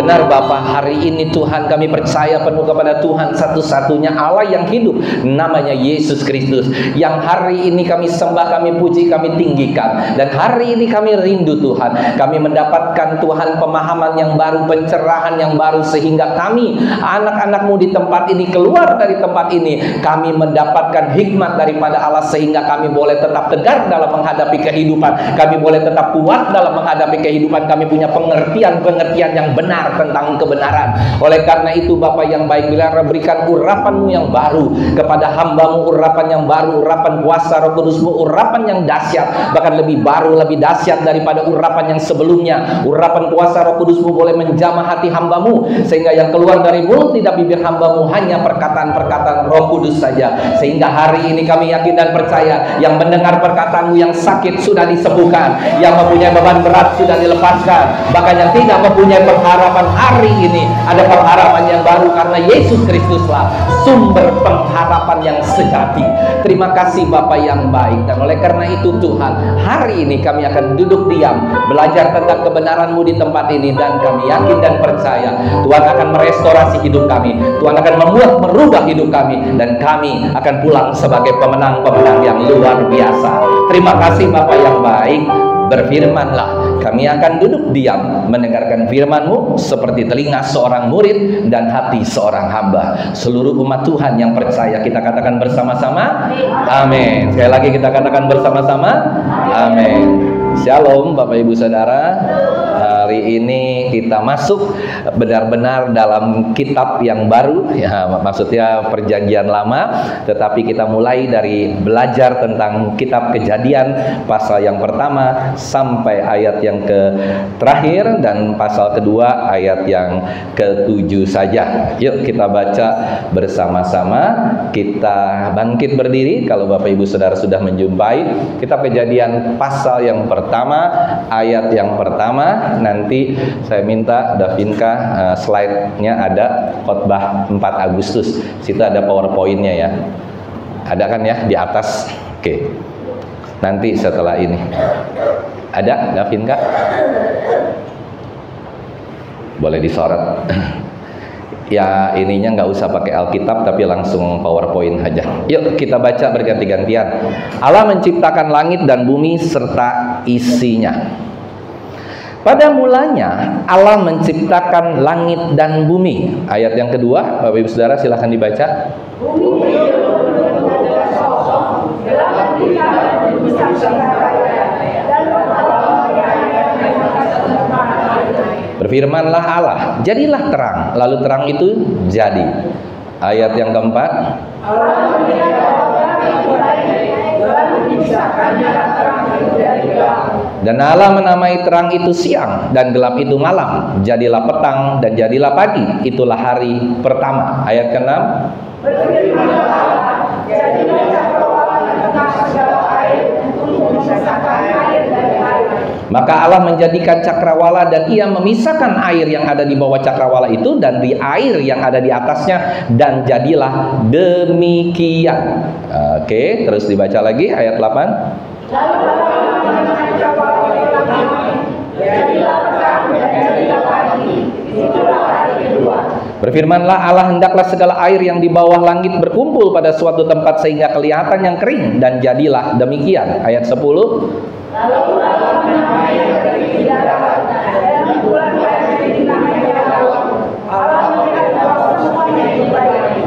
Benar Bapa, hari ini Tuhan kami percaya penuh kepada Tuhan satu-satunya Allah yang hidup, namanya Yesus Kristus, yang hari ini kami sembah, kami puji, kami tinggikan. Dan hari ini kami rindu Tuhan, kami mendapatkan Tuhan pemahaman yang baru, pencerahan yang baru, sehingga kami anak-anak-Mu di tempat ini, keluar dari tempat ini, kami mendapatkan hikmat daripada Allah, sehingga kami boleh tetap tegar dalam menghadapi kehidupan, kami boleh tetap kuat dalam menghadapi kehidupan, kami punya pengertian-pengertian yang benar tentang kebenaran. Oleh karena itu Bapa yang baik, bila berikan urapan-Mu yang baru kepada hamba-Mu, urapan yang baru, urapan kuasa Roh Kudus-Mu, urapan yang dahsyat, bahkan lebih baru, lebih dahsyat daripada urapan yang sebelumnya. Urapan kuasa Roh Kudus-Mu boleh menjamah hati hamba-Mu, sehingga yang keluar dari mulut tidak bibir hamba-Mu hanya perkataan-perkataan Roh Kudus saja. Sehingga hari ini kami yakin dan percaya, yang mendengar perkataan-Mu, yang sakit sudah disembuhkan, yang mempunyai beban berat sudah dilepaskan, bahkan yang tidak mempunyai pengharapan, hari ini ada pengharapan yang baru, karena Yesus Kristuslah sumber pengharapan yang sejati. Terima kasih Bapa yang baik. Dan oleh karena itu Tuhan, hari ini kami akan duduk diam, belajar tentang kebenaran-Mu di tempat ini, dan kami yakin dan percaya Tuhan akan merestorasi hidup kami, Tuhan akan merubah hidup kami, dan kami akan pulang sebagai pemenang-pemenang yang luar biasa. Terima kasih Bapa yang baik. Berfirmanlah, kami akan duduk diam mendengarkan firman-Mu seperti telinga seorang murid dan hati seorang hamba. Seluruh umat Tuhan yang percaya kita katakan bersama-sama, amin. Sekali lagi kita katakan bersama-sama, amin. Shalom Bapak Ibu Saudara. Hari ini kita masuk benar-benar dalam kitab yang baru, ya, maksudnya perjanjian lama, tetapi kita mulai dari belajar tentang kitab Kejadian pasal yang pertama sampai ayat yang terakhir, dan pasal kedua ayat yang ke-7 saja. Yuk kita baca bersama-sama. Kita bangkit berdiri kalau Bapak Ibu Saudara sudah menjumpai kitab Kejadian pasal yang pertama, ayat yang pertama. Nanti saya minta Davinka slide-nya ada khotbah 4 Agustus. Situ ada PowerPoint-nya ya. Ada kan ya di atas? Oke. Nanti setelah ini. Ada Davinka? Boleh disorot. Ya ininya nggak usah pakai Alkitab, tapi langsung PowerPoint aja. Yuk kita baca berganti-gantian. Allah menciptakan langit dan bumi serta isinya. Pada mulanya Allah menciptakan langit dan bumi. Ayat yang kedua, Bapak Ibu Saudara silahkan dibaca. Berfirmanlah Allah, jadilah terang, lalu terang itu jadi. Ayat yang keempat. Dan Allah menamai terang itu siang dan gelap itu malam. Jadilah petang dan jadilah pagi. Itulah hari pertama. Ayat ke-6. Maka Allah menjadikan cakrawala, dan Ia memisahkan air yang ada di bawah cakrawala itu dan di air yang ada di atasnya, dan jadilah demikian. Oke, terus dibaca lagi ayat 8. Berfirmanlah Allah, hendaklah segala air yang di bawah langit berkumpul pada suatu tempat sehingga kelihatan yang kering, dan jadilah demikian. Ayat 10.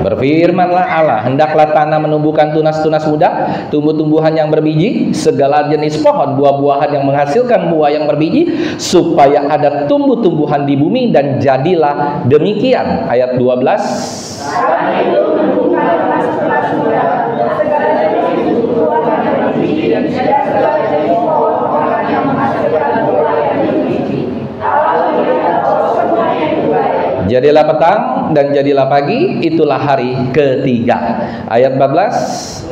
Berfirmanlah Allah, hendaklah tanah menumbuhkan tunas-tunas muda, tumbuh-tumbuhan yang berbiji, segala jenis pohon, buah-buahan yang menghasilkan buah yang berbiji, supaya ada tumbuh-tumbuhan di bumi, dan jadilah demikian. Ayat 12. Jadilah petang dan jadilah pagi, itulah hari ketiga. Ayat 14.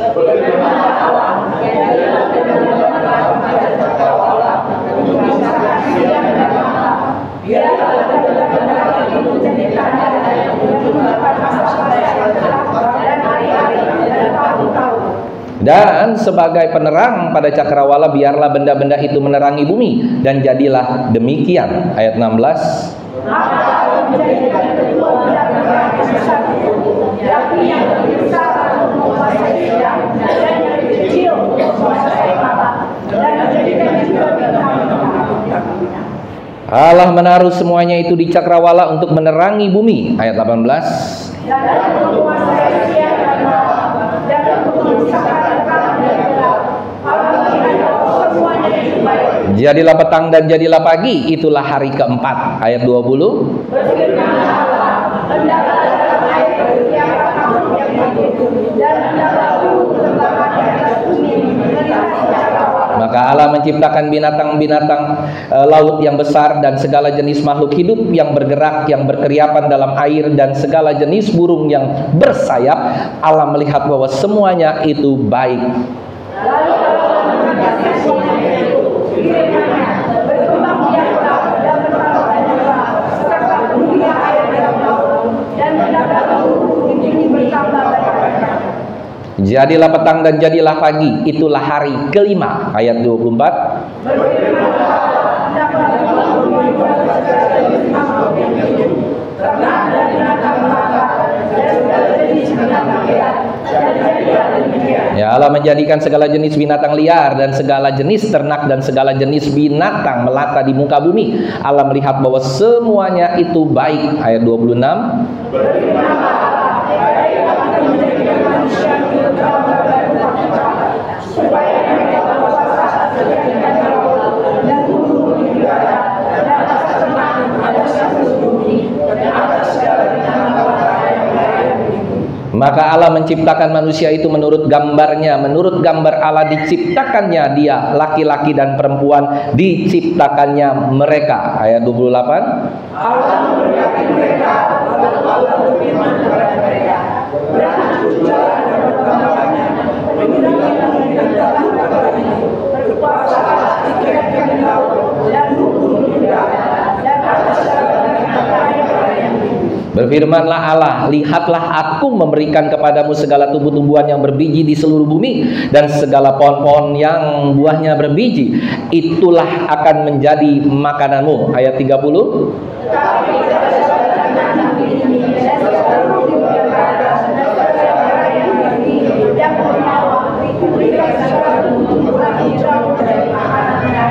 Dan sebagai penerang pada cakrawala biarlah benda-benda itu menerangi bumi, dan jadilah demikian. Ayat 16. maka Allah menjadikan kedua belah mereka satu, yakni yang lebih besar akan menguasai siang dan yang lebih kecil menguasai malam, dan menjadikan juga bintang-bintang. Allah menaruh semuanya itu di cakrawala untuk menerangi bumi. Ayat 18. Dan untuk menguasai siang dan malam, dan untuk memisahkan terang dan gelap. Allah melihat bahwa semuanya itu baik. Jadilah petang dan jadilah pagi, itulah hari keempat. Ayat 20. Berfirmanlah Allah, hendaklah dalam air bertiap tahun yang hidup, dan hendaklah burung berterbangan di atas bumi melintasi cakrawala. Maka Allah menciptakan binatang-binatang laut yang besar dan segala jenis makhluk hidup yang bergerak, yang berkeriapan dalam air, dan segala jenis burung yang bersayap. Allah melihat bahwa semuanya itu baik. Lalu Allah mengerjakan semuanya itu, firman-Nya, berkembang biaklah dan bertambah-tambahlah, serta penuhilah air dalam laut, dan hendaklah burung di bumi bertambah banyak. Jadilah petang dan jadilah pagi, itulah hari kelima. Ayat 24. Berfirmanlah Allah, hendaklah dalam bumi berbuat segala jenis makhluk yang hidup, ternak dan binatang melata, dan segala jenis binatang liar, dan jadilah demikian. Ya, Allah menjadikan segala jenis binatang liar dan segala jenis ternak dan segala jenis binatang melata di muka bumi. Allah melihat bahwa semuanya itu baik. Ayat 26. Berfirmanlah Allah, baik akan menjadikan manusia hidup dalam berbagai macam cara, supaya mereka berkuasa atas ikan di laut, dan burung di udara, dan atas ternak, atas seluruh bumi, dan atas segala binatang melata yang berada di bumi. Maka Allah menciptakan manusia itu menurut gambarnya, menurut gambar Allah diciptakannya dia, laki-laki dan perempuan diciptakannya mereka. Ayat 28. Allah memberkati mereka, lalu Allah berfirman kepada mereka, beranaklah dan berkembanglah, penuhilah bumi dan dalam perkara berkuasalah di ikan di laut, dan burung di udara, dan atas segala binatang yang berada di bumi. Berfirmanlah Allah, lihatlah aku memberikan kepadamu segala tumbuh-tumbuhan yang berbiji di seluruh bumi, dan segala pohon-pohon yang buahnya berbiji, itulah akan menjadi makananmu. Ayat 30. Tetapi segala binatang di bumi, dan segala rumput yang berada, dan segala yang berbiji, yang bernyawa, diberikan segala tumbuh-tumbuhan hijau dari makanannya,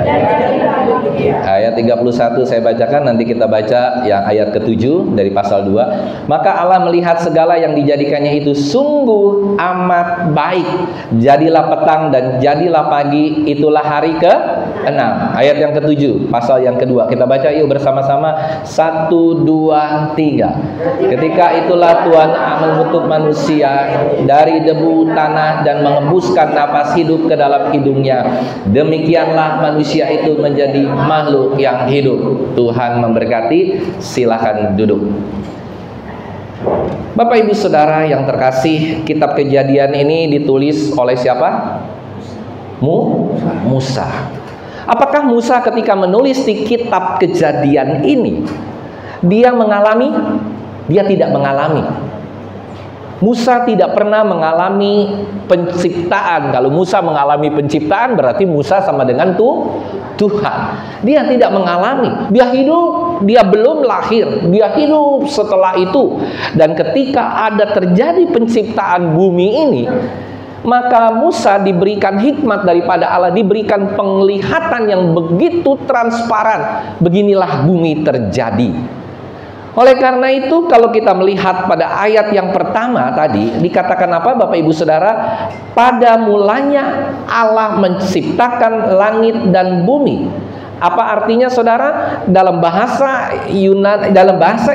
dan jadilah demikian. Ayat 31 saya bacakan, nanti kita baca yang ayat ke-7 dari pasal 2. Maka Allah melihat segala yang dijadikannya itu sungguh amat baik. Jadilah petang dan jadilah pagi, itulah hari ke-6. Ayat yang ke-7, pasal yang kedua. Kita baca yuk bersama-sama. 1, 2, 3. Ketika itulah Tuhan mengutuk manusia dari debu tanah dan mengembuskan napas hidup ke dalam hidungnya. Demikianlah manusia itu menjadi makhluk yang hidup. Tuhan memberkati. Silakan duduk. Bapak Ibu Saudara yang terkasih, kitab Kejadian ini ditulis oleh siapa? Musa. Apakah Musa ketika menulis di kitab Kejadian ini dia mengalami? Dia tidak mengalami. Musa tidak pernah mengalami penciptaan. Kalau Musa mengalami penciptaan, berarti Musa sama dengan Tuhan. Dia tidak mengalami. Dia hidup, dia belum lahir. Dia hidup setelah itu. Dan ketika ada terjadi penciptaan bumi ini, maka Musa diberikan hikmat daripada Allah, diberikan penglihatan yang begitu transparan. Beginilah bumi terjadi. Oleh karena itu, kalau kita melihat pada ayat yang pertama tadi, dikatakan apa Bapak Ibu Saudara? Pada mulanya Allah menciptakan langit dan bumi. Apa artinya saudara? Dalam bahasa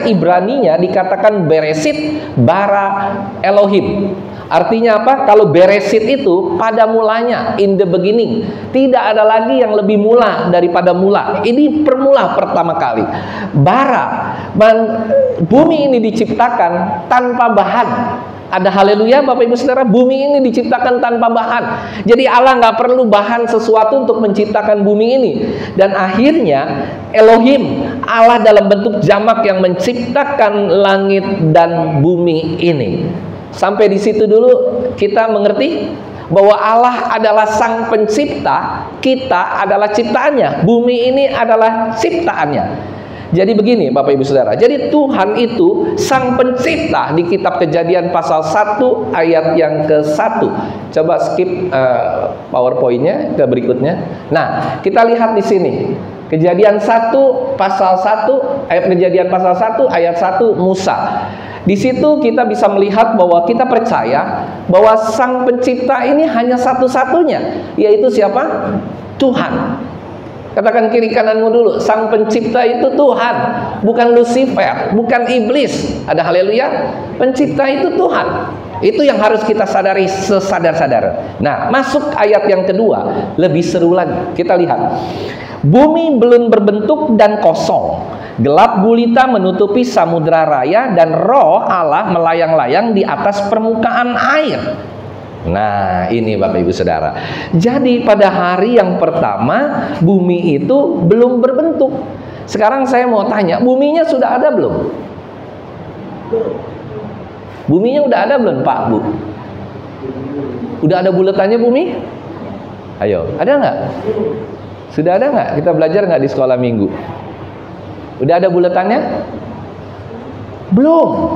Ibraninya dikatakan Beresit bara Elohim. Artinya apa? Kalau Beresit itu pada mulanya, in the beginning. Tidak ada lagi yang lebih mula daripada mula. Ini permula pertama kali. Bara, bumi ini diciptakan tanpa bahan. Ada haleluya Bapak Ibu Saudara, bumi ini diciptakan tanpa bahan. Jadi Allah nggak perlu bahan sesuatu untuk menciptakan bumi ini. Dan akhirnya Elohim, Allah dalam bentuk jamak yang menciptakan langit dan bumi ini. Sampai di situ dulu kita mengerti bahwa Allah adalah sang pencipta, kita adalah ciptaannya, bumi ini adalah ciptaannya. Jadi begini Bapak Ibu Saudara, jadi Tuhan itu Sang Pencipta di kitab Kejadian pasal 1 ayat yang ke-1. Coba skip PowerPoint-nya ke berikutnya. Nah, kita lihat di sini. Kejadian 1 pasal 1 ayat Kejadian pasal 1 ayat 1 Musa. Di situ kita bisa melihat bahwa kita percaya bahwa Sang Pencipta ini hanya satu-satunya, yaitu siapa? Tuhan. Katakan kiri kananmu dulu, Sang Pencipta itu Tuhan, bukan Lucifer, bukan iblis. Ada haleluya. Pencipta itu Tuhan. Itu yang harus kita sadari sesadar-sadar. Nah, masuk ayat yang kedua, lebih seru lagi. Kita lihat. Bumi belum berbentuk dan kosong. Gelap gulita menutupi samudra raya dan roh Allah melayang-layang di atas permukaan air. Nah, ini Bapak Ibu Saudara. Jadi pada hari yang pertama bumi itu belum berbentuk. Sekarang saya mau tanya, buminya sudah ada belum? Buminya udah ada belum Pak Bu? Udah ada bulatannya bumi? Ayo, ada nggak? Sudah ada nggak? Kita belajar nggak di sekolah minggu? Udah ada bulatannya? Belum.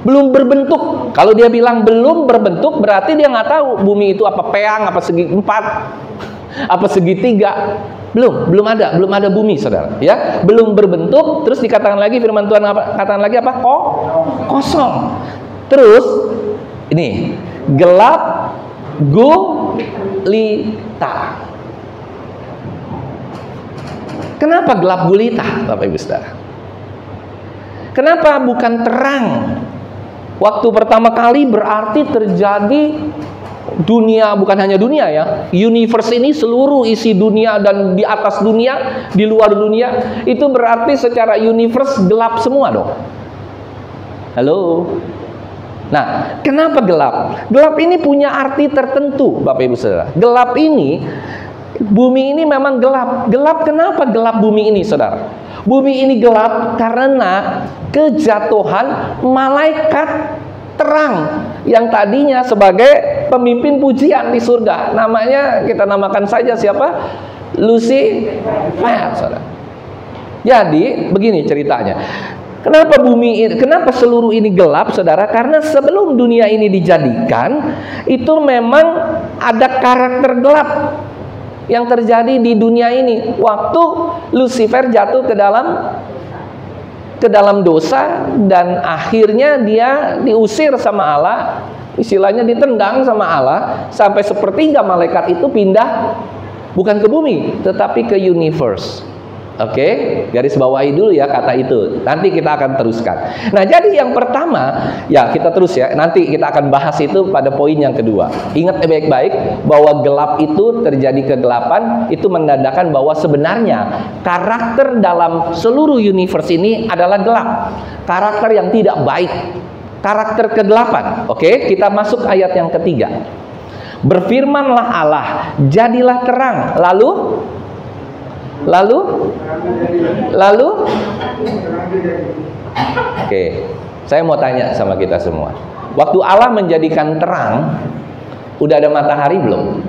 Belum berbentuk. Kalau dia bilang belum berbentuk, berarti dia nggak tahu bumi itu apa peang, apa segi empat, apa segitiga. Belum ada bumi, saudara. Ya, belum berbentuk. Terus dikatakan lagi firman Tuhan apa? Katakan lagi apa? Kosong. Terus ini gelap gulita. Kenapa gelap gulita, Bapak Ibu Saudara? Kenapa bukan terang? Waktu pertama kali berarti terjadi dunia, bukan hanya dunia ya, universe ini seluruh isi dunia dan di atas dunia, di luar dunia, itu berarti secara universe gelap semua dong. Halo? Nah, kenapa gelap? Gelap ini punya arti tertentu, Bapak Ibu Saudara. Gelap ini, bumi ini memang gelap. Gelap kenapa gelap bumi ini, saudara? Bumi ini gelap karena kejatuhan malaikat terang yang tadinya sebagai pemimpin pujian di surga. Namanya kita namakan saja siapa? Lucifer, saudara. Jadi begini ceritanya. Kenapa bumi ini, kenapa seluruh ini gelap, saudara? Karena sebelum dunia ini dijadikan, itu memang ada karakter gelap yang terjadi di dunia ini waktu Lucifer jatuh ke dalam dosa dan akhirnya dia diusir sama Allah, istilahnya ditendang sama Allah sampai sepertiga malaikat itu pindah bukan ke bumi tetapi ke universe. Oke, garis bawahi dulu ya kata itu. Nanti kita akan teruskan. Nah, jadi yang pertama, ya kita terus ya. Nanti kita akan bahas itu pada poin yang kedua. Ingat baik-baik bahwa gelap itu terjadi kegelapan, itu menandakan bahwa sebenarnya karakter dalam seluruh universe ini adalah gelap. Karakter yang tidak baik. Karakter kegelapan. Oke, kita masuk ayat yang ketiga. Berfirmanlah Allah, jadilah terang. Lalu oke, saya mau tanya sama kita semua. Waktu Allah menjadikan terang, udah ada matahari belum?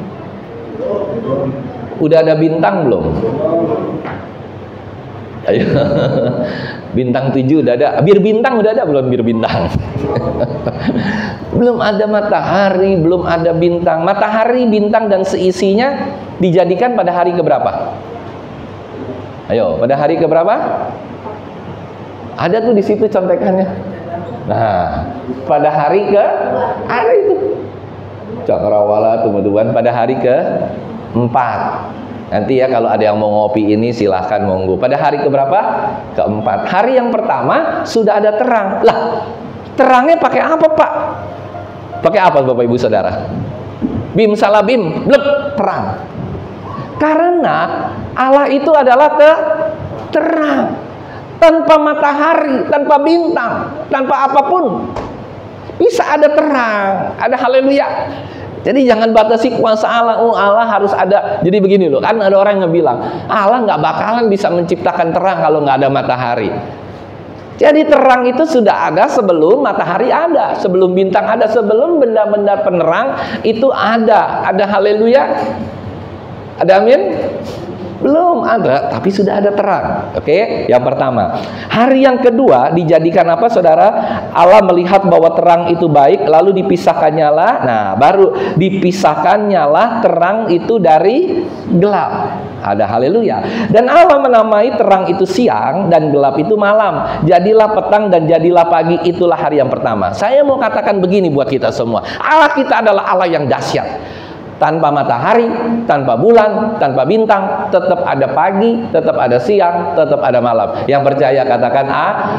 Udah ada bintang belum? Ayo. Bintang 7 udah ada. Bir bintang udah ada belum? Bir bintang. Belum ada matahari, belum ada bintang. Matahari, bintang dan seisinya dijadikan pada hari keberapa? Ayo, pada hari keberapa? Ada tuh di situ contekannya. Nah, pada hari ke ada itu. Cakrawala teman-teman pada hari ke-4. Nanti ya kalau ada yang mau ngopi ini silahkan monggo. Pada hari keberapa? Ke-4. Hari yang pertama sudah ada terang. Lah, terangnya pakai apa, Pak? Pakai apa Bapak Ibu Saudara? Bim salah bim, blep, terang. Karena Allah itu adalah terang. Tanpa matahari, tanpa bintang, tanpa apapun bisa ada terang, ada haleluya. Jadi jangan batasi kuasa Allah. Oh, Allah harus ada. Jadi begini loh, kan ada orang yang bilang Allah nggak bakalan bisa menciptakan terang kalau nggak ada matahari. Jadi terang itu sudah ada sebelum matahari ada, sebelum bintang ada, sebelum benda-benda penerang itu ada. Ada haleluya. Ada amin? Belum ada, tapi sudah ada terang. Oke, yang pertama. Hari yang kedua dijadikan apa, saudara? Allah melihat bahwa terang itu baik, lalu dipisahkannya lah. Nah, baru dipisahkannya lah terang itu dari gelap. Ada haleluya. Dan Allah menamai terang itu siang dan gelap itu malam. Jadilah petang dan jadilah pagi, itulah hari yang pertama. Saya mau katakan begini buat kita semua. Allah kita adalah Allah yang dahsyat. Tanpa matahari, tanpa bulan, tanpa bintang, tetap ada pagi, tetap ada siang, tetap ada malam. Yang percaya katakan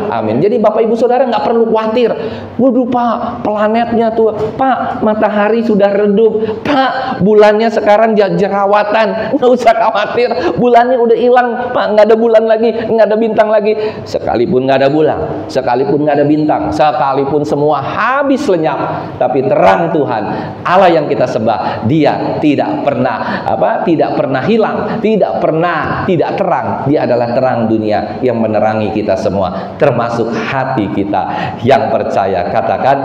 amin. Jadi Bapak Ibu Saudara nggak perlu khawatir. Waduh Pak, planetnya tuh, Pak, matahari sudah redup, Pak, bulannya sekarang jerawatan. Nggak usah khawatir, bulannya udah hilang, Pak, nggak ada bulan lagi, nggak ada bintang lagi. Sekalipun nggak ada bulan, sekalipun nggak ada bintang, sekalipun semua habis lenyap, tapi terang Tuhan, Allah yang kita sembah, Dia tidak pernah hilang, tidak pernah tidak terang. Dia adalah terang dunia yang menerangi kita semua, termasuk hati kita yang percaya. Katakan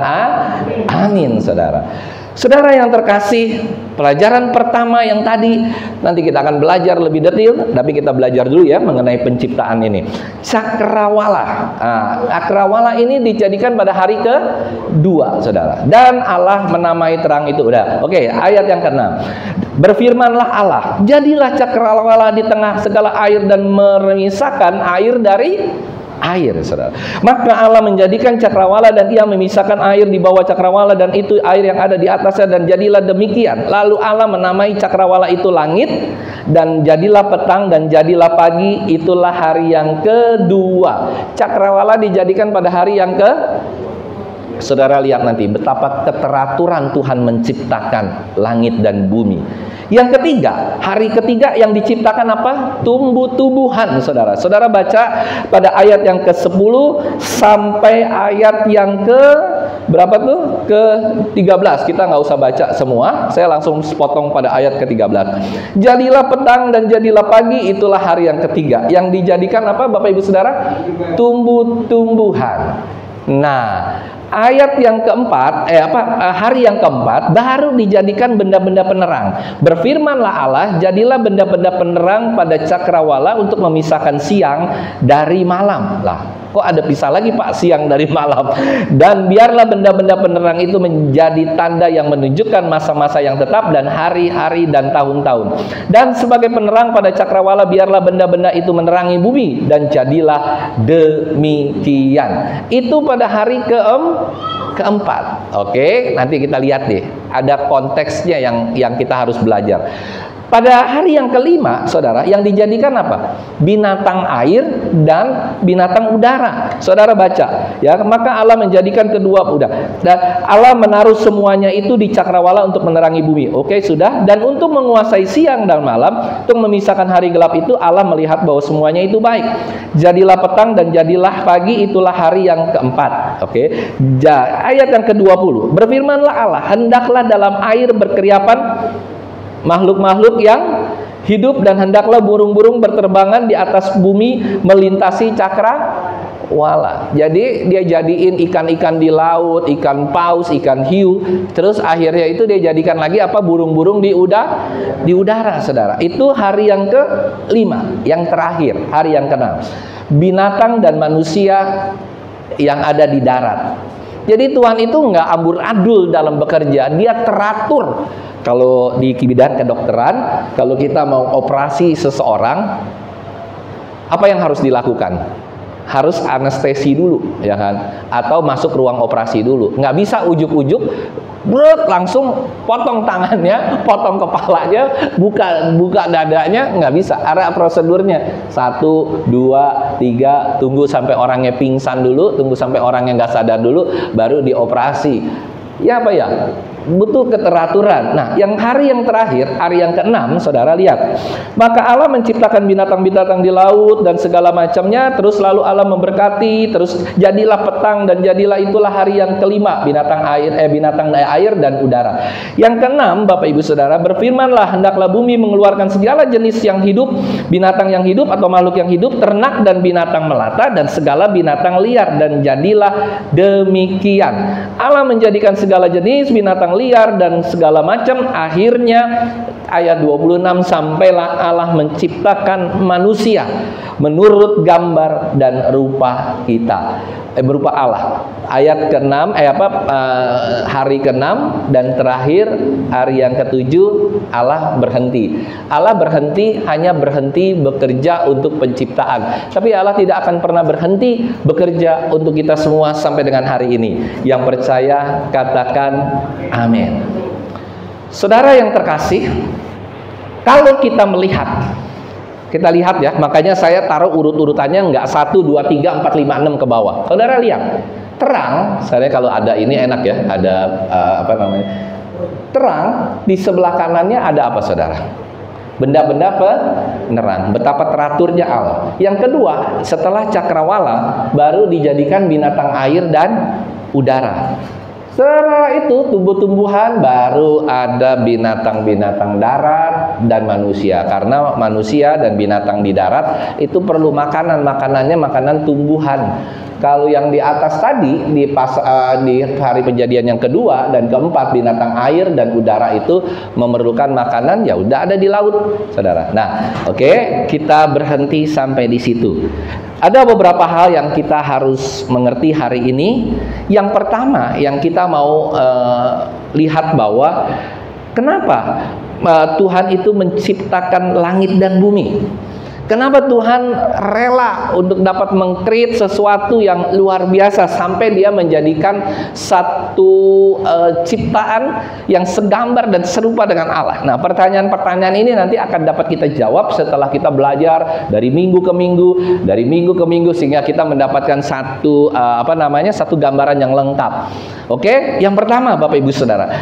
amin, saudara. Saudara yang terkasih, pelajaran pertama yang tadi, nanti kita akan belajar lebih detail, tapi kita belajar dulu ya mengenai penciptaan ini. Cakrawala. Cakrawala ini dijadikan pada hari kedua, saudara. Dan Allah menamai terang itu. Udah, oke, ayat yang ke-6. Berfirmanlah Allah, jadilah cakrawala di tengah segala air dan memisahkan air dari air, saudara. Maka Allah menjadikan cakrawala dan Ia memisahkan air di bawah cakrawala dan itu air yang ada di atasnya, dan jadilah demikian. Lalu Allah menamai cakrawala itu langit, dan jadilah petang dan jadilah pagi, itulah hari yang kedua. Cakrawala dijadikan pada hari yang Saudara lihat nanti betapa keteraturan Tuhan menciptakan langit dan bumi. Yang ketiga, hari ketiga yang diciptakan apa? Tumbuh-tumbuhan, saudara. Saudara baca pada ayat yang ke-10 sampai ayat yang berapa tuh? Ke-13. Kita nggak usah baca semua. Saya langsung potong pada ayat ke-13. Jadilah petang dan jadilah pagi, itulah hari yang ketiga. Yang dijadikan apa, Bapak Ibu Saudara? Tumbuh-tumbuhan. Nah, ayat yang keempat, hari yang keempat baru dijadikan benda-benda penerang. Berfirmanlah Allah, jadilah benda-benda penerang pada cakrawala untuk memisahkan siang dari malam. Lah, kok ada pisah lagi Pak, siang dari malam? Dan biarlah benda-benda penerang itu menjadi tanda yang menunjukkan masa-masa yang tetap dan hari-hari dan tahun-tahun. Dan sebagai penerang pada cakrawala, biarlah benda-benda itu menerangi bumi, dan jadilah demikian. Itu pada hari keempat. Oke, nanti kita lihat deh, ada konteksnya yang kita harus belajar. Pada hari yang kelima, saudara, yang dijadikan apa? Binatang air dan binatang udara. Saudara baca, ya, maka Allah menjadikan kedua, dan Allah menaruh semuanya itu di cakrawala untuk menerangi bumi. Oke, sudah. Dan untuk menguasai siang dan malam, untuk memisahkan hari gelap itu, Allah melihat bahwa semuanya itu baik. Jadilah petang dan jadilah pagi, itulah hari yang keempat. Oke. Ayat yang ke-20. Berfirmanlah Allah, hendaklah dalam air berkeriapan makhluk-makhluk yang hidup, dan hendaklah burung-burung berterbangan di atas bumi melintasi cakrawala. Jadi dia jadiin ikan-ikan di laut, ikan paus, ikan hiu, terus akhirnya itu dia jadikan lagi apa, burung-burung di udara, saudara. Itu hari yang ke-5, yang terakhir, hari yang ke-6. Binatang dan manusia yang ada di darat. Jadi Tuhan itu nggak ambur-adul dalam bekerja, dia teratur. Kalau di bidang kedokteran, kalau kita mau operasi seseorang, apa yang harus dilakukan? Harus anestesi dulu, ya kan? Atau masuk ruang operasi dulu. Nggak bisa ujuk-ujuk, langsung potong tangannya, potong kepalanya, buka dadanya, nggak bisa. Ada prosedurnya. 1, 2, 3, tunggu sampai orangnya pingsan dulu, tunggu sampai orangnya nggak sadar dulu, baru dioperasi. Ya apa ya? Butuh keteraturan. Nah, yang hari yang terakhir, hari yang ke-6, saudara lihat. Maka Allah menciptakan binatang-binatang di laut dan segala macamnya. Terus lalu Allah memberkati. Terus jadilah petang dan jadilah, itulah hari yang kelima, binatang air dan udara. Yang ke-6, Bapak Ibu Saudara, berfirmanlah, hendaklah bumi mengeluarkan segala jenis yang hidup, binatang yang hidup atau makhluk yang hidup, ternak dan binatang melata dan segala binatang liar, dan jadilah demikian. Allah menjadikan segala jenis binatang binatang liar dan segala macam. Akhirnya ayat 26, sampailah Allah menciptakan manusia menurut gambar dan rupa kita, berupa Allah. Ayat ke-6 hari ke-6 dan terakhir hari yang ke-7 Allah berhenti. Allah berhenti, hanya berhenti bekerja untuk penciptaan. Tapi Allah tidak akan pernah berhenti bekerja untuk kita semua sampai dengan hari ini. Yang percaya katakan amin. Saudara yang terkasih, kalau kita melihat, kita lihat ya, makanya saya taruh urut-urutannya nggak 1, 2, 3, 4, 5, 6 ke bawah. Saudara lihat, terang, saya kalau ada ini enak ya, ada terang, di sebelah kanannya ada apa saudara? Benda-benda penerang. Betapa teraturnya Allah. Yang kedua, setelah cakrawala baru dijadikan binatang air dan udara. Setelah itu tumbuh-tumbuhan, baru ada binatang-binatang darat dan manusia. Karena manusia dan binatang di darat itu perlu makanan, makanannya makanan tumbuhan. Kalau yang di atas tadi di hari Kejadian yang kedua dan keempat, binatang air dan udara itu memerlukan makanan, ya udah ada di laut, saudara. Nah, oke, kita berhenti sampai di situ. Ada beberapa hal yang kita harus mengerti hari ini. Yang pertama yang kita mau lihat bahwa kenapa Tuhan itu menciptakan langit dan bumi. Kenapa Tuhan rela untuk dapat meng-create sesuatu yang luar biasa sampai dia menjadikan satu ciptaan yang segambar dan serupa dengan Allah. Nah, pertanyaan-pertanyaan ini nanti akan dapat kita jawab setelah kita belajar dari minggu ke minggu, sehingga kita mendapatkan satu satu gambaran yang lengkap. Oke, yang pertama Bapak Ibu Saudara,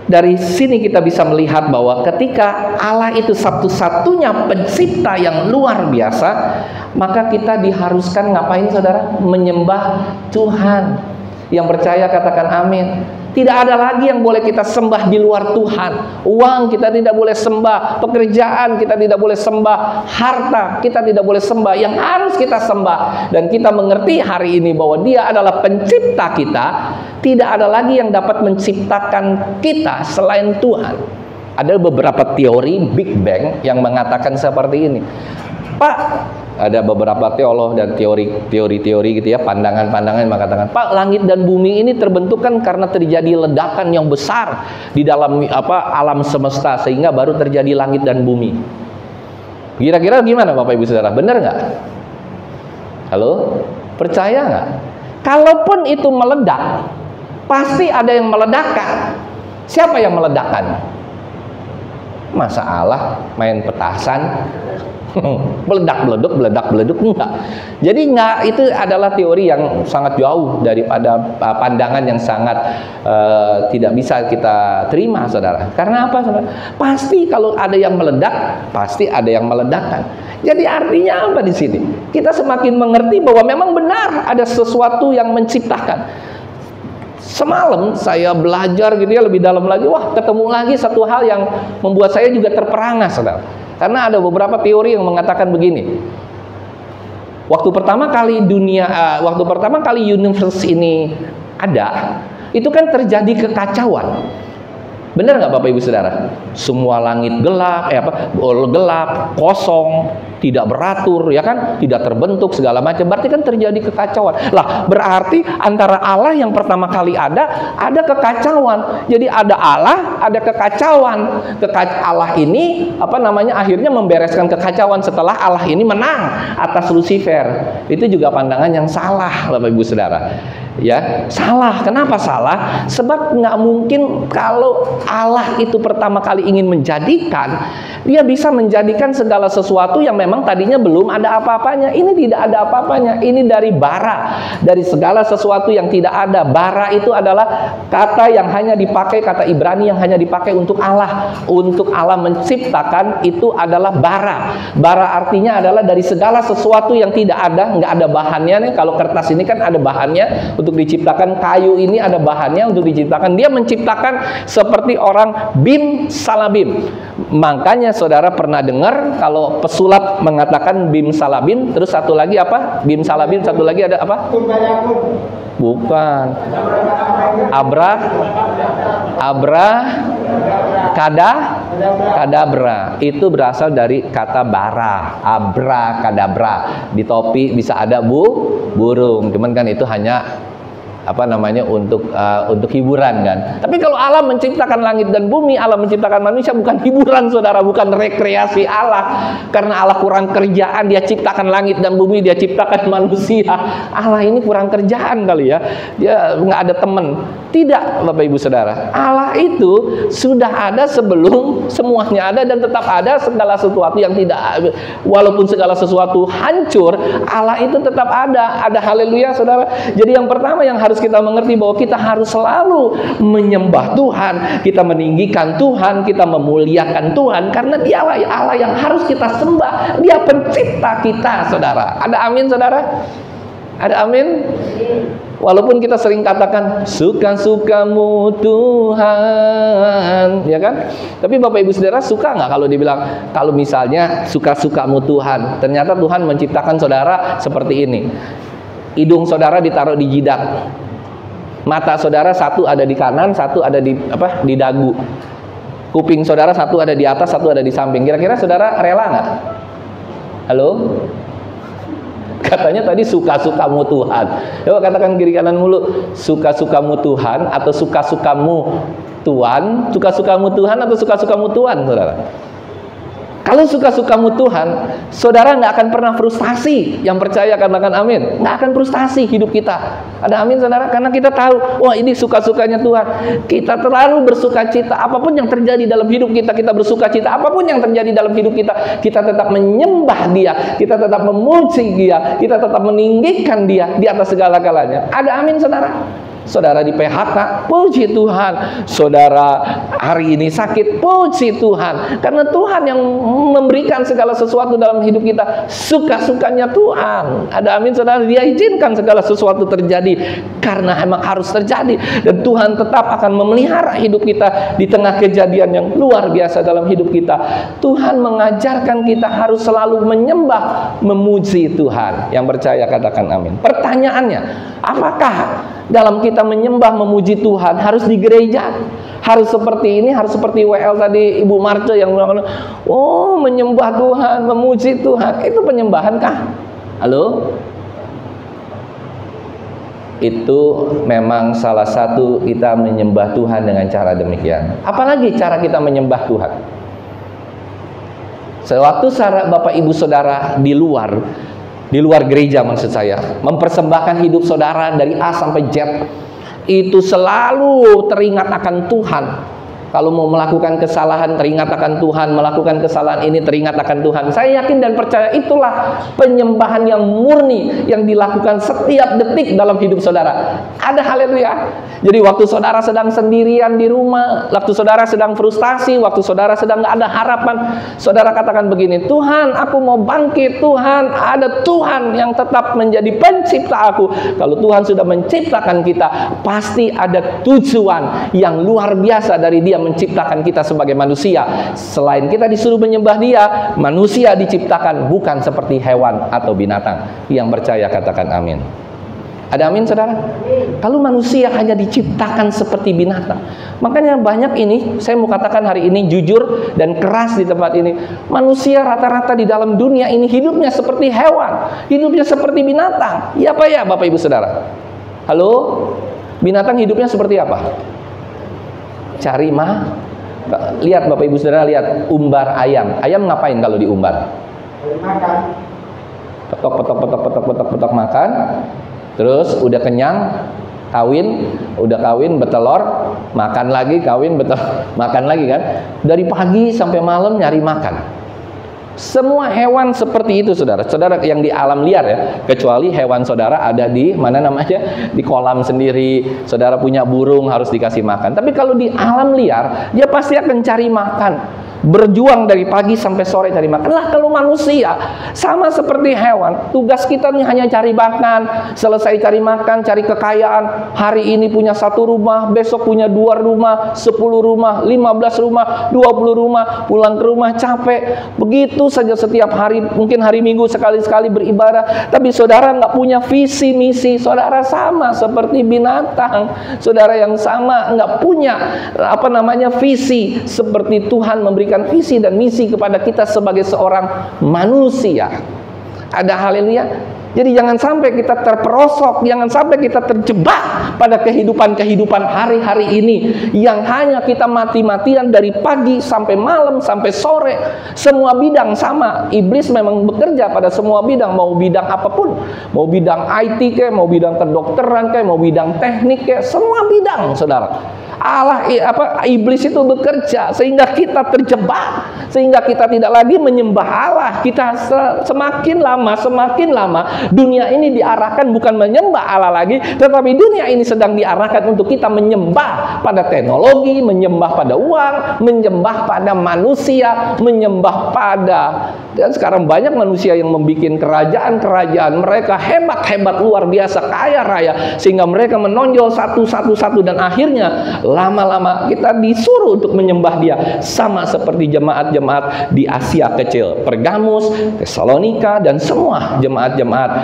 dari sini kita bisa melihat bahwa ketika Allah itu satu-satunya pencipta yang luar biasa, maka kita diharuskan ngapain saudara? Menyembah Tuhan. Yang percaya katakan amin. Tidak ada lagi yang boleh kita sembah di luar Tuhan. Uang kita tidak boleh sembah, pekerjaan kita tidak boleh sembah, harta kita tidak boleh sembah. Yang harus kita sembah, dan kita mengerti hari ini bahwa Dia adalah pencipta kita. Tidak ada lagi yang dapat menciptakan kita selain Tuhan. Ada beberapa teori Big Bang yang mengatakan seperti ini. Pak, ada beberapa teolog dan teori gitu ya, pandangan-pandangan yang mengatakan, Pak, langit dan bumi ini terbentuk kan karena terjadi ledakan yang besar di dalam alam semesta, sehingga baru terjadi langit dan bumi. Kira-kira gimana Bapak Ibu Saudara? Benar nggak? Halo? Percaya nggak? Kalaupun itu meledak, pasti ada yang meledakkan. Siapa yang meledakkan? Masa Allah main petasan? Meledak-meleduk enggak. Jadi enggak, itu adalah teori yang sangat jauh daripada pandangan yang sangat tidak bisa kita terima, saudara. Karena apa, saudara? Pasti kalau ada yang meledak, pasti ada yang meledakkan. Jadi artinya apa di sini? Kita semakin mengerti bahwa memang benar ada sesuatu yang menciptakan. Semalam saya belajar gitu ya lebih dalam lagi, ketemu lagi satu hal yang membuat saya juga terperangah, saudara. Karena ada beberapa teori yang mengatakan begini. Waktu pertama kali universe ini ada, itu kan terjadi kekacauan. Benar nggak Bapak Ibu Saudara? Semua langit gelap, gelap, kosong, tidak beratur, ya kan? Tidak terbentuk segala macam. Berarti kan terjadi kekacauan. Lah, berarti antara Allah yang pertama kali ada kekacauan. Jadi ada Allah, ada kekacauan. Allah ini akhirnya membereskan kekacauan setelah Allah ini menang atas Lucifer. Itu juga pandangan yang salah, Bapak Ibu Saudara. Ya, salah. Kenapa salah? Sebab nggak mungkin kalau Allah itu pertama kali ingin menjadikan, Dia bisa menjadikan segala sesuatu yang memang tadinya belum ada apa-apanya. Ini tidak ada apa-apanya. Ini dari bara, dari segala sesuatu yang tidak ada. Bara itu adalah kata yang hanya dipakai, kata Ibrani yang hanya dipakai untuk Allah. Untuk Allah menciptakan itu adalah bara. Bara artinya adalah dari segala sesuatu yang tidak ada, nggak ada bahannya nih. Kalau kertas ini kan ada bahannya untuk diciptakan, kayu ini ada bahannya untuk diciptakan. Dia menciptakan seperti orang bim salabim, Makanya saudara pernah dengar kalau pesulap mengatakan bim salabim, terus satu lagi apa? Bim salabim, satu lagi ada apa? Bukan. Kadabra. Itu berasal dari kata bara. Kadabra. Di topi bisa ada burung. Cuman kan itu hanya untuk hiburan kan. Tapi kalau Allah menciptakan langit dan bumi, Allah menciptakan manusia, bukan hiburan saudara, bukan rekreasi Allah. Karena Allah kurang kerjaan, dia ciptakan langit dan bumi, dia ciptakan manusia. Allah ini kurang kerjaan kali ya, dia nggak ada teman. Tidak, Bapak Ibu Saudara, Allah itu sudah ada sebelum semuanya ada, dan tetap ada segala sesuatu yang tidak, walaupun segala sesuatu hancur, Allah itu tetap ada. Haleluya saudara. Jadi yang pertama yang harus kita mengerti bahwa kita harus selalu menyembah Tuhan, kita meninggikan Tuhan, kita memuliakan Tuhan, karena Dialah Allah yang harus kita sembah. Dia pencipta kita, saudara. Ada amin, saudara? Ada amin? Walaupun kita sering katakan suka-sukamu Tuhan, ya kan? Tapi Bapak Ibu Saudara suka nggak kalau dibilang, kalau misalnya suka-sukamu Tuhan, ternyata Tuhan menciptakan saudara seperti ini. Hidung saudara ditaruh di jidat, mata saudara satu ada di kanan, satu ada di dagu. Kuping saudara satu ada di atas, satu ada di samping. Kira-kira saudara rela nggak? Halo? Katanya tadi suka-sukamu Tuhan. Coba katakan kiri kanan mulu, suka-sukamu Tuhan atau suka-sukamu Tuhan, suka-sukamu Tuhan atau suka-sukamu Tuhan, saudara. Kalau suka-sukamu Tuhan, saudara nggak akan pernah frustasi. Yang percaya katakan amin. Nggak akan frustasi hidup kita. Ada amin saudara? Karena kita tahu, wah ini suka-sukanya Tuhan. Kita terlalu bersuka cita. Apapun yang terjadi dalam hidup kita, kita bersuka cita. Apapun yang terjadi dalam hidup kita tetap menyembah Dia. Kita tetap memuji Dia. Kita tetap meninggikan Dia di atas segala-galanya. Ada amin saudara? Saudara di PHK, puji Tuhan. Saudara hari ini sakit, puji Tuhan. Karena Tuhan yang memberikan segala sesuatu dalam hidup kita. Suka-sukanya Tuhan. Ada amin saudara? Dia izinkan segala sesuatu terjadi karena emang harus terjadi. Dan Tuhan tetap akan memelihara hidup kita di tengah kejadian yang luar biasa dalam hidup kita. Tuhan mengajarkan kita harus selalu menyembah, memuji Tuhan. Yang percaya katakan amin. Pertanyaannya, apakah dalam kita menyembah memuji Tuhan harus di gereja? Harus seperti ini, harus seperti WL tadi Ibu Marce yang bilang, oh menyembah Tuhan, memuji Tuhan, itu penyembahan kah? Halo? Itu memang salah satu kita menyembah Tuhan dengan cara demikian. Apalagi cara kita menyembah Tuhan? Sewaktu Bapak Ibu Saudara di luar gereja, maksud saya, mempersembahkan hidup saudara dari A sampai Z, itu selalu teringat akan Tuhan. Kalau mau melakukan kesalahan, teringat akan Tuhan. Melakukan kesalahan ini, teringat akan Tuhan. Saya yakin dan percaya itulah penyembahan yang murni yang dilakukan setiap detik dalam hidup saudara. Ada haleluya. Jadi waktu saudara sedang sendirian di rumah, waktu saudara sedang frustasi, waktu saudara sedang nggak ada harapan, saudara katakan begini, Tuhan, aku mau bangkit. Tuhan, ada Tuhan yang tetap menjadi pencipta aku. Kalau Tuhan sudah menciptakan kita, pasti ada tujuan yang luar biasa dari Dia menciptakan kita sebagai manusia. Selain kita disuruh menyembah Dia, manusia diciptakan bukan seperti hewan atau binatang. Yang percaya katakan amin. Ada amin saudara? Kalau manusia hanya diciptakan seperti binatang, makanya banyak ini, saya mau katakan hari ini jujur dan keras di tempat ini, manusia rata-rata di dalam dunia ini hidupnya seperti hewan, hidupnya seperti binatang. Ya apa ya Bapak Ibu Saudara? Halo? Binatang hidupnya seperti apa? Cari lihat Bapak Ibu Saudara, lihat umbar ayam. Ayam ngapain kalau diumbar? Makan. Petok makan. Terus udah kenyang, udah kawin bertelur, makan lagi, kawin bertelur, makan lagi kan. Dari pagi sampai malam nyari makan. Semua hewan seperti itu saudara. Saudara yang di alam liar ya, kecuali hewan saudara ada di mana namanya, di kolam sendiri. Saudara punya burung harus dikasih makan. Tapi kalau di alam liar, dia pasti akan cari makan. berjuang dari pagi sampai sore cari makan. Lah kalau manusia sama seperti hewan, tugas kita nih hanya cari makan, selesai cari makan, cari kekayaan. Hari ini punya 1 rumah, besok punya 2 rumah, 10 rumah, 15 rumah, 20 rumah, pulang ke rumah capek. Begitu saja setiap hari, mungkin hari Minggu sekali-sekali beribadah, tapi saudara nggak punya visi misi. Saudara sama seperti binatang. Saudara yang sama nggak punya visi seperti Tuhan memberikan visi dan misi kepada kita sebagai seorang manusia. Ada haleluya. Jadi jangan sampai kita terperosok, jangan sampai kita terjebak pada kehidupan hari-hari ini yang hanya kita mati-matian dari pagi sampai malam sampai sore. Semua bidang sama. Iblis memang bekerja pada semua bidang, mau bidang apapun, mau bidang IT kayak, mau bidang kedokteran kayak, mau bidang teknik kayak, semua bidang, saudara. Iblis itu bekerja sehingga kita terjebak, sehingga kita tidak lagi menyembah Allah. Kita semakin lama dunia ini diarahkan bukan menyembah Allah lagi, tetapi dunia ini sedang diarahkan untuk kita menyembah pada teknologi, menyembah pada uang, menyembah pada manusia, menyembah pada, dan sekarang banyak manusia yang membuat kerajaan-kerajaan mereka hebat-hebat luar biasa, kaya raya, sehingga mereka menonjol satu dan akhirnya lama-lama kita disuruh untuk menyembah dia, sama seperti jemaat-jemaat di Asia Kecil, Pergamus, Tesalonika, dan semua jemaat-jemaat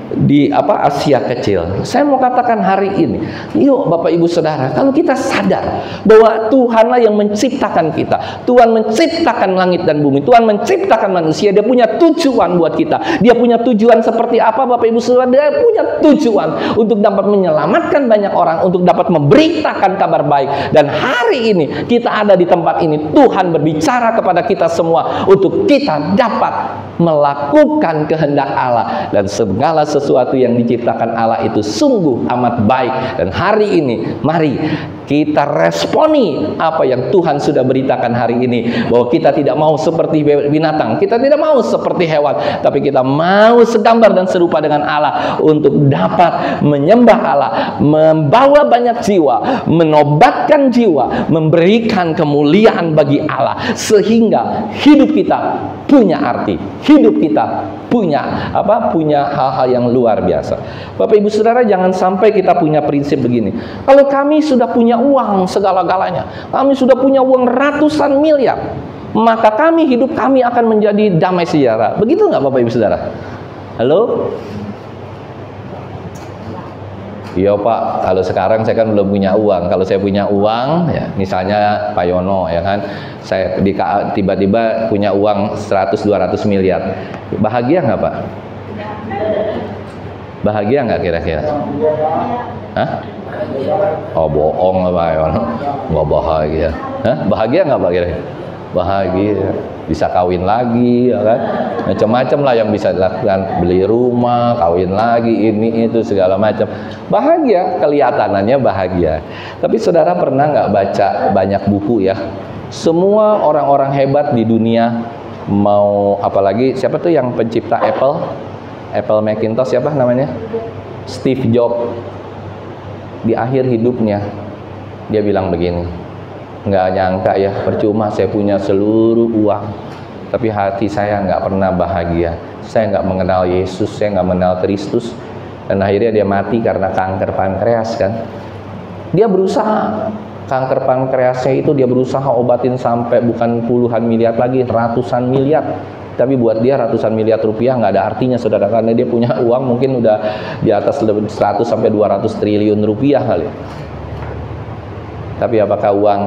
di Asia Kecil. Saya mau katakan hari ini, yuk Bapak Ibu Saudara, kalau kita sadar bahwa Tuhanlah yang menciptakan kita, Tuhan menciptakan langit dan bumi, Tuhan menciptakan manusia, Dia punya tujuan buat kita. Dia punya tujuan seperti apa Bapak Ibu Saudara? Dia punya tujuan untuk dapat menyelamatkan banyak orang, untuk dapat memberitakan kabar baik. Dan hari ini kita ada di tempat ini, Tuhan berbicara kepada kita semua untuk kita dapat melakukan kehendak Allah, dan segala sesuatu yang diciptakan Allah itu sungguh amat baik. Dan hari ini mari kita responi apa yang Tuhan sudah beritakan hari ini, bahwa kita tidak mau seperti binatang, kita tidak mau seperti hewan, tapi kita mau segambar dan serupa dengan Allah untuk dapat menyembah Allah, membawa banyak jiwa, menobatkan jiwa, memberikan kemuliaan bagi Allah, sehingga hidup kita punya arti, hidup kita punya hal-hal yang luar biasa. Bapak Ibu Saudara, jangan sampai kita punya prinsip begini, kalau kami sudah punya uang segala-galanya, kami sudah punya uang ratusan miliar, maka hidup kami akan menjadi damai sejahtera. Begitu nggak Bapak Ibu Saudara? Halo? Iya Pak, kalau sekarang saya kan belum punya uang. Kalau saya punya uang, ya misalnya Pak Yono, ya kan, saya tiba-tiba punya uang 100-200 miliar, bahagia nggak Pak? Bahagia nggak kira-kira? Hah? Oh bohong Pak Yono, nggak bahagia. Hah? Bahagia nggak Pak kira-kira? Bahagia, bisa kawin lagi, ya kan, macam-macam lah yang bisa dilakukan, beli rumah, kawin lagi, ini itu segala macam, bahagia, kelihatannya bahagia. Tapi saudara pernah nggak baca banyak buku ya? Semua orang-orang hebat di dunia, mau apalagi siapa tuh yang pencipta Apple Macintosh, siapa namanya? Steve Jobs. Di akhir hidupnya dia bilang begini, nggak nyangka ya, percuma saya punya seluruh uang, tapi hati saya nggak pernah bahagia. Saya nggak mengenal Yesus, saya nggak mengenal Kristus. Dan akhirnya dia mati karena kanker pankreas kan. Dia berusaha, kanker pankreasnya itu dia berusaha obatin sampai bukan puluhan miliar lagi, ratusan miliar. Tapi buat dia ratusan miliar rupiah nggak ada artinya saudara, karena dia punya uang mungkin udah di atas 100 sampai 200 triliun rupiah kali. Tapi apakah uang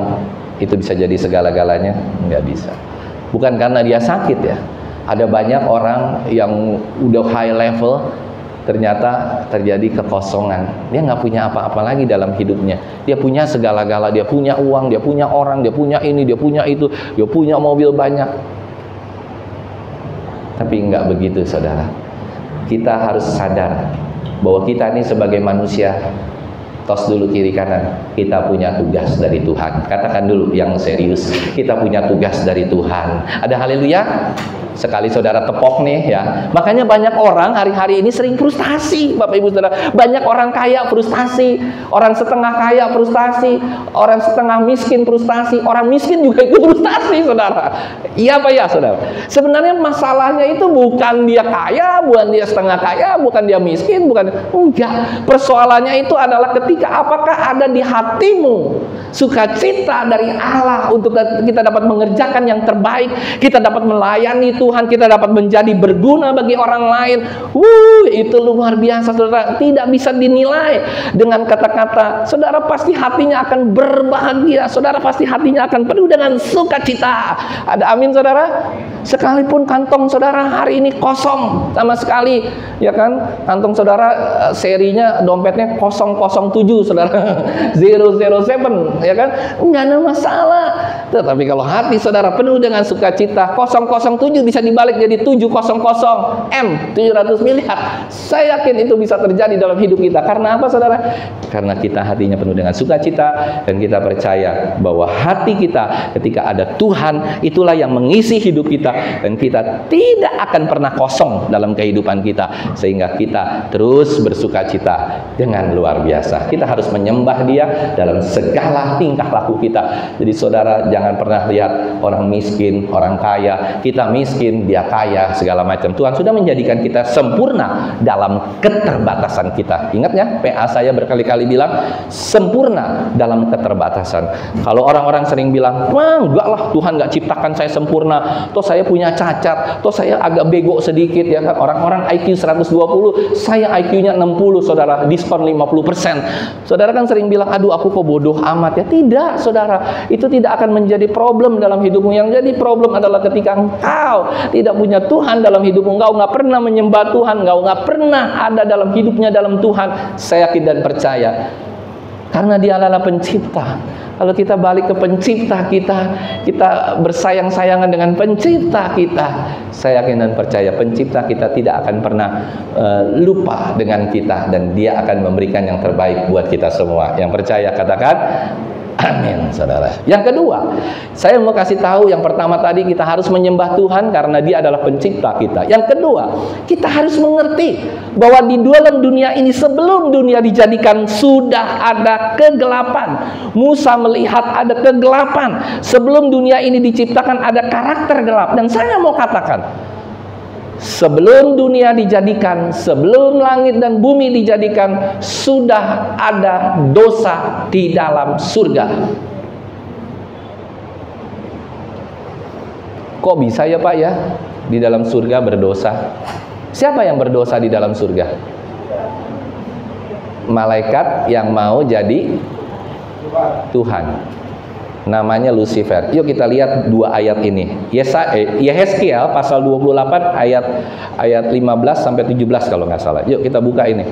itu bisa jadi segala-galanya? Nggak bisa. Bukan karena dia sakit ya. Ada banyak orang yang udah high level, ternyata terjadi kekosongan. Dia nggak punya apa-apa lagi dalam hidupnya. Dia punya segala-gala, dia punya uang, dia punya orang, dia punya ini, dia punya itu, dia punya mobil banyak. Tapi nggak begitu saudara. Kita harus sadar bahwa kita ini sebagai manusia, tos dulu kiri kanan, kita punya tugas dari Tuhan. Katakan dulu yang serius, kita punya tugas dari Tuhan. Ada haleluya? sekali saudara tepok nih ya. Makanya banyak orang hari-hari ini sering frustasi, Bapak Ibu Saudara. Banyak orang kaya frustasi, orang setengah kaya frustasi, orang setengah miskin frustasi, orang miskin juga ikut frustasi, Saudara. Iya apa ya, Saudara? Sebenarnya masalahnya itu bukan dia kaya, bukan dia setengah kaya, bukan dia miskin, bukan, enggak. Persoalannya itu adalah ketika apakah ada di hatimu sukacita dari Allah untuk kita dapat mengerjakan yang terbaik, kita dapat melayani Tuhan, kita dapat menjadi berguna bagi orang lain. Itu luar biasa, Saudara. Tidak bisa dinilai dengan kata-kata. Saudara pasti hatinya akan berbahagia, Saudara pasti hatinya akan penuh dengan sukacita. Ada amin, Saudara? Sekalipun kantong Saudara hari ini kosong sama sekali, ya kan? Kantong Saudara serinya dompetnya 007, Saudara. 007, ya kan? Enggak ada masalah. Tetapi kalau hati Saudara penuh dengan sukacita, 007 bisa dibalik jadi 700 M, 700 miliar. Saya yakin itu bisa terjadi dalam hidup kita. Karena apa, Saudara? Karena kita hatinya penuh dengan sukacita, dan kita percaya bahwa hati kita ketika ada Tuhan, itulah yang mengisi hidup kita, dan kita tidak akan pernah kosong dalam kehidupan kita, sehingga kita terus bersukacita dengan luar biasa. Kita harus menyembah Dia dalam segala tingkah laku kita. Jadi saudara jangan pernah lihat orang miskin, orang kaya, kita miskin, dia kaya, segala macam. Tuhan sudah menjadikan kita sempurna dalam keterbatasan kita. Ingat ya, PA saya berkali-kali bilang sempurna dalam keterbatasan. Kalau orang-orang sering bilang, wah enggak lah, Tuhan nggak ciptakan saya sempurna, toh saya punya cacat, toh saya agak bego sedikit, ya kan. Orang-orang IQ 120, saya IQ-nya 60, saudara, diskon 50%. Saudara kan sering bilang, aduh aku kok bodoh amat ya. Tidak, saudara, itu tidak akan menjadi problem dalam hidupmu. Yang jadi problem adalah ketika engkau tidak punya Tuhan dalam hidupmu, engkau nggak pernah menyembah Tuhan, engkau nggak pernah ada dalam hidupnya dalam Tuhan. Saya yakin dan percaya, karena Dia adalah pencipta. Kalau kita balik ke pencipta kita bersayang-sayangan dengan pencipta kita, saya yakin dan percaya pencipta kita tidak akan pernah lupa dengan kita, dan Dia akan memberikan yang terbaik buat kita semua. Yang percaya katakan amin, saudara. Yang kedua, saya mau kasih tahu, yang pertama tadi kita harus menyembah Tuhan karena Dia adalah pencipta kita. Yang kedua, kita harus mengerti bahwa di dalam dunia ini, sebelum dunia dijadikan, sudah ada kegelapan. Musa melihat ada kegelapan. Sebelum dunia ini diciptakan ada karakter gelap. Dan saya mau katakan, sebelum dunia dijadikan, sebelum langit dan bumi dijadikan, sudah ada dosa di dalam surga. Kok bisa ya Pak ya, di dalam surga berdosa? Siapa yang berdosa di dalam surga? Malaikat yang mau jadi Tuhan, namanya Lucifer. Yuk kita lihat dua ayat ini. Yehezkiel pasal 28 ayat 15 sampai 17 kalau nggak salah. Yuk kita buka ini.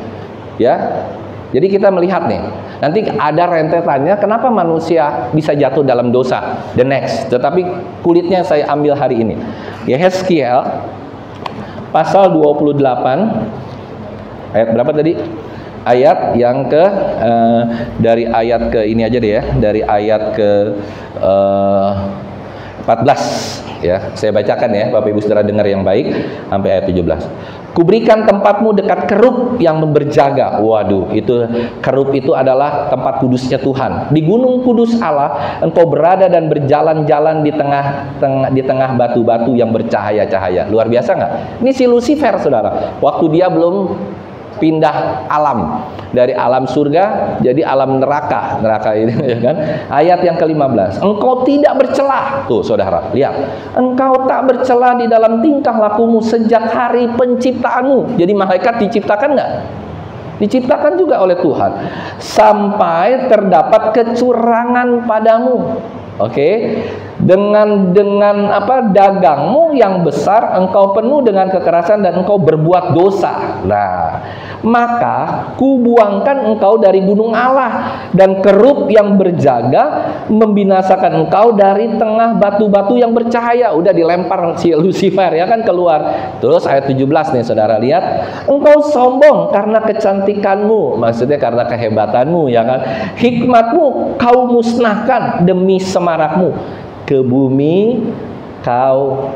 Ya. Jadi kita melihat nih. Nanti ada rentetannya kenapa manusia bisa jatuh dalam dosa. The next. Tetapi kulitnya saya ambil hari ini. Yehezkiel pasal 28 ayat berapa tadi? Ayat yang ke dari ayat ke ini aja deh ya, dari ayat ke 14 ya. Saya bacakan ya, Bapak Ibu Saudara dengar yang baik sampai ayat 17. Kuberikan tempatmu dekat kerub yang berjaga. Waduh, itu kerub itu adalah tempat kudusnya Tuhan. Di gunung kudus Allah engkau berada dan berjalan-jalan di tengah batu-batu yang bercahaya-cahaya. Luar biasa nggak? Ini si Lucifer, saudara. Waktu dia belum pindah alam dari alam surga jadi alam neraka ini, ya kan? Ayat yang ke-15. Engkau tidak bercela. Tuh saudara, lihat. Engkau tak bercela di dalam tingkah lakumu sejak hari penciptaanmu. Jadi malaikat diciptakan nggak? Diciptakan juga oleh Tuhan. Sampai terdapat kecurangan padamu. Oke. Dengan dagangmu yang besar engkau penuh dengan kekerasan dan engkau berbuat dosa. Nah, maka kubuangkan engkau dari gunung Allah, dan kerub yang berjaga membinasakan engkau dari tengah batu-batu yang bercahaya. Udah dilempar si Lucifer ya kan keluar. Terus ayat 17 nih saudara lihat. Engkau sombong karena kecantikanmu, maksudnya karena kehebatanmu ya kan. Hikmatmu kau musnahkan demi semarakmu. Ke bumi kau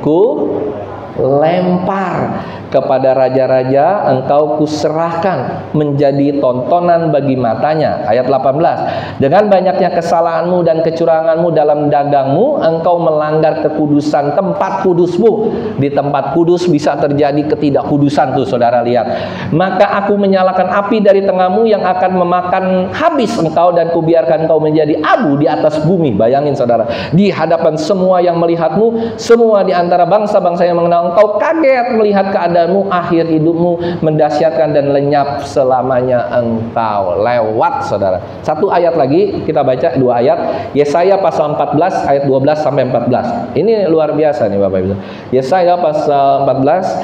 lempar kepada raja-raja, engkau kuserahkan menjadi tontonan bagi matanya. Ayat 18. Dengan banyaknya kesalahanmu dan kecuranganmu dalam dagangmu, engkau melanggar kekudusan tempat kudusmu. Di tempat kudus bisa terjadi ketidakkudusan tuh, saudara lihat. Maka aku menyalakan api dari tengahmu yang akan memakan habis engkau, dan kubiarkan engkau menjadi abu di atas bumi. Bayangin saudara, di hadapan semua yang melihatmu, semua di antara bangsa-bangsa yang mengenal engkau kaget melihat keadaan, akhir hidupmu mendahsyatkan dan lenyap selamanya engkau. Lewat saudara. Satu ayat lagi kita baca, dua ayat. Yesaya pasal 14 ayat 12 sampai 14. Ini luar biasa nih Bapak Ibu. Yesaya pasal 14,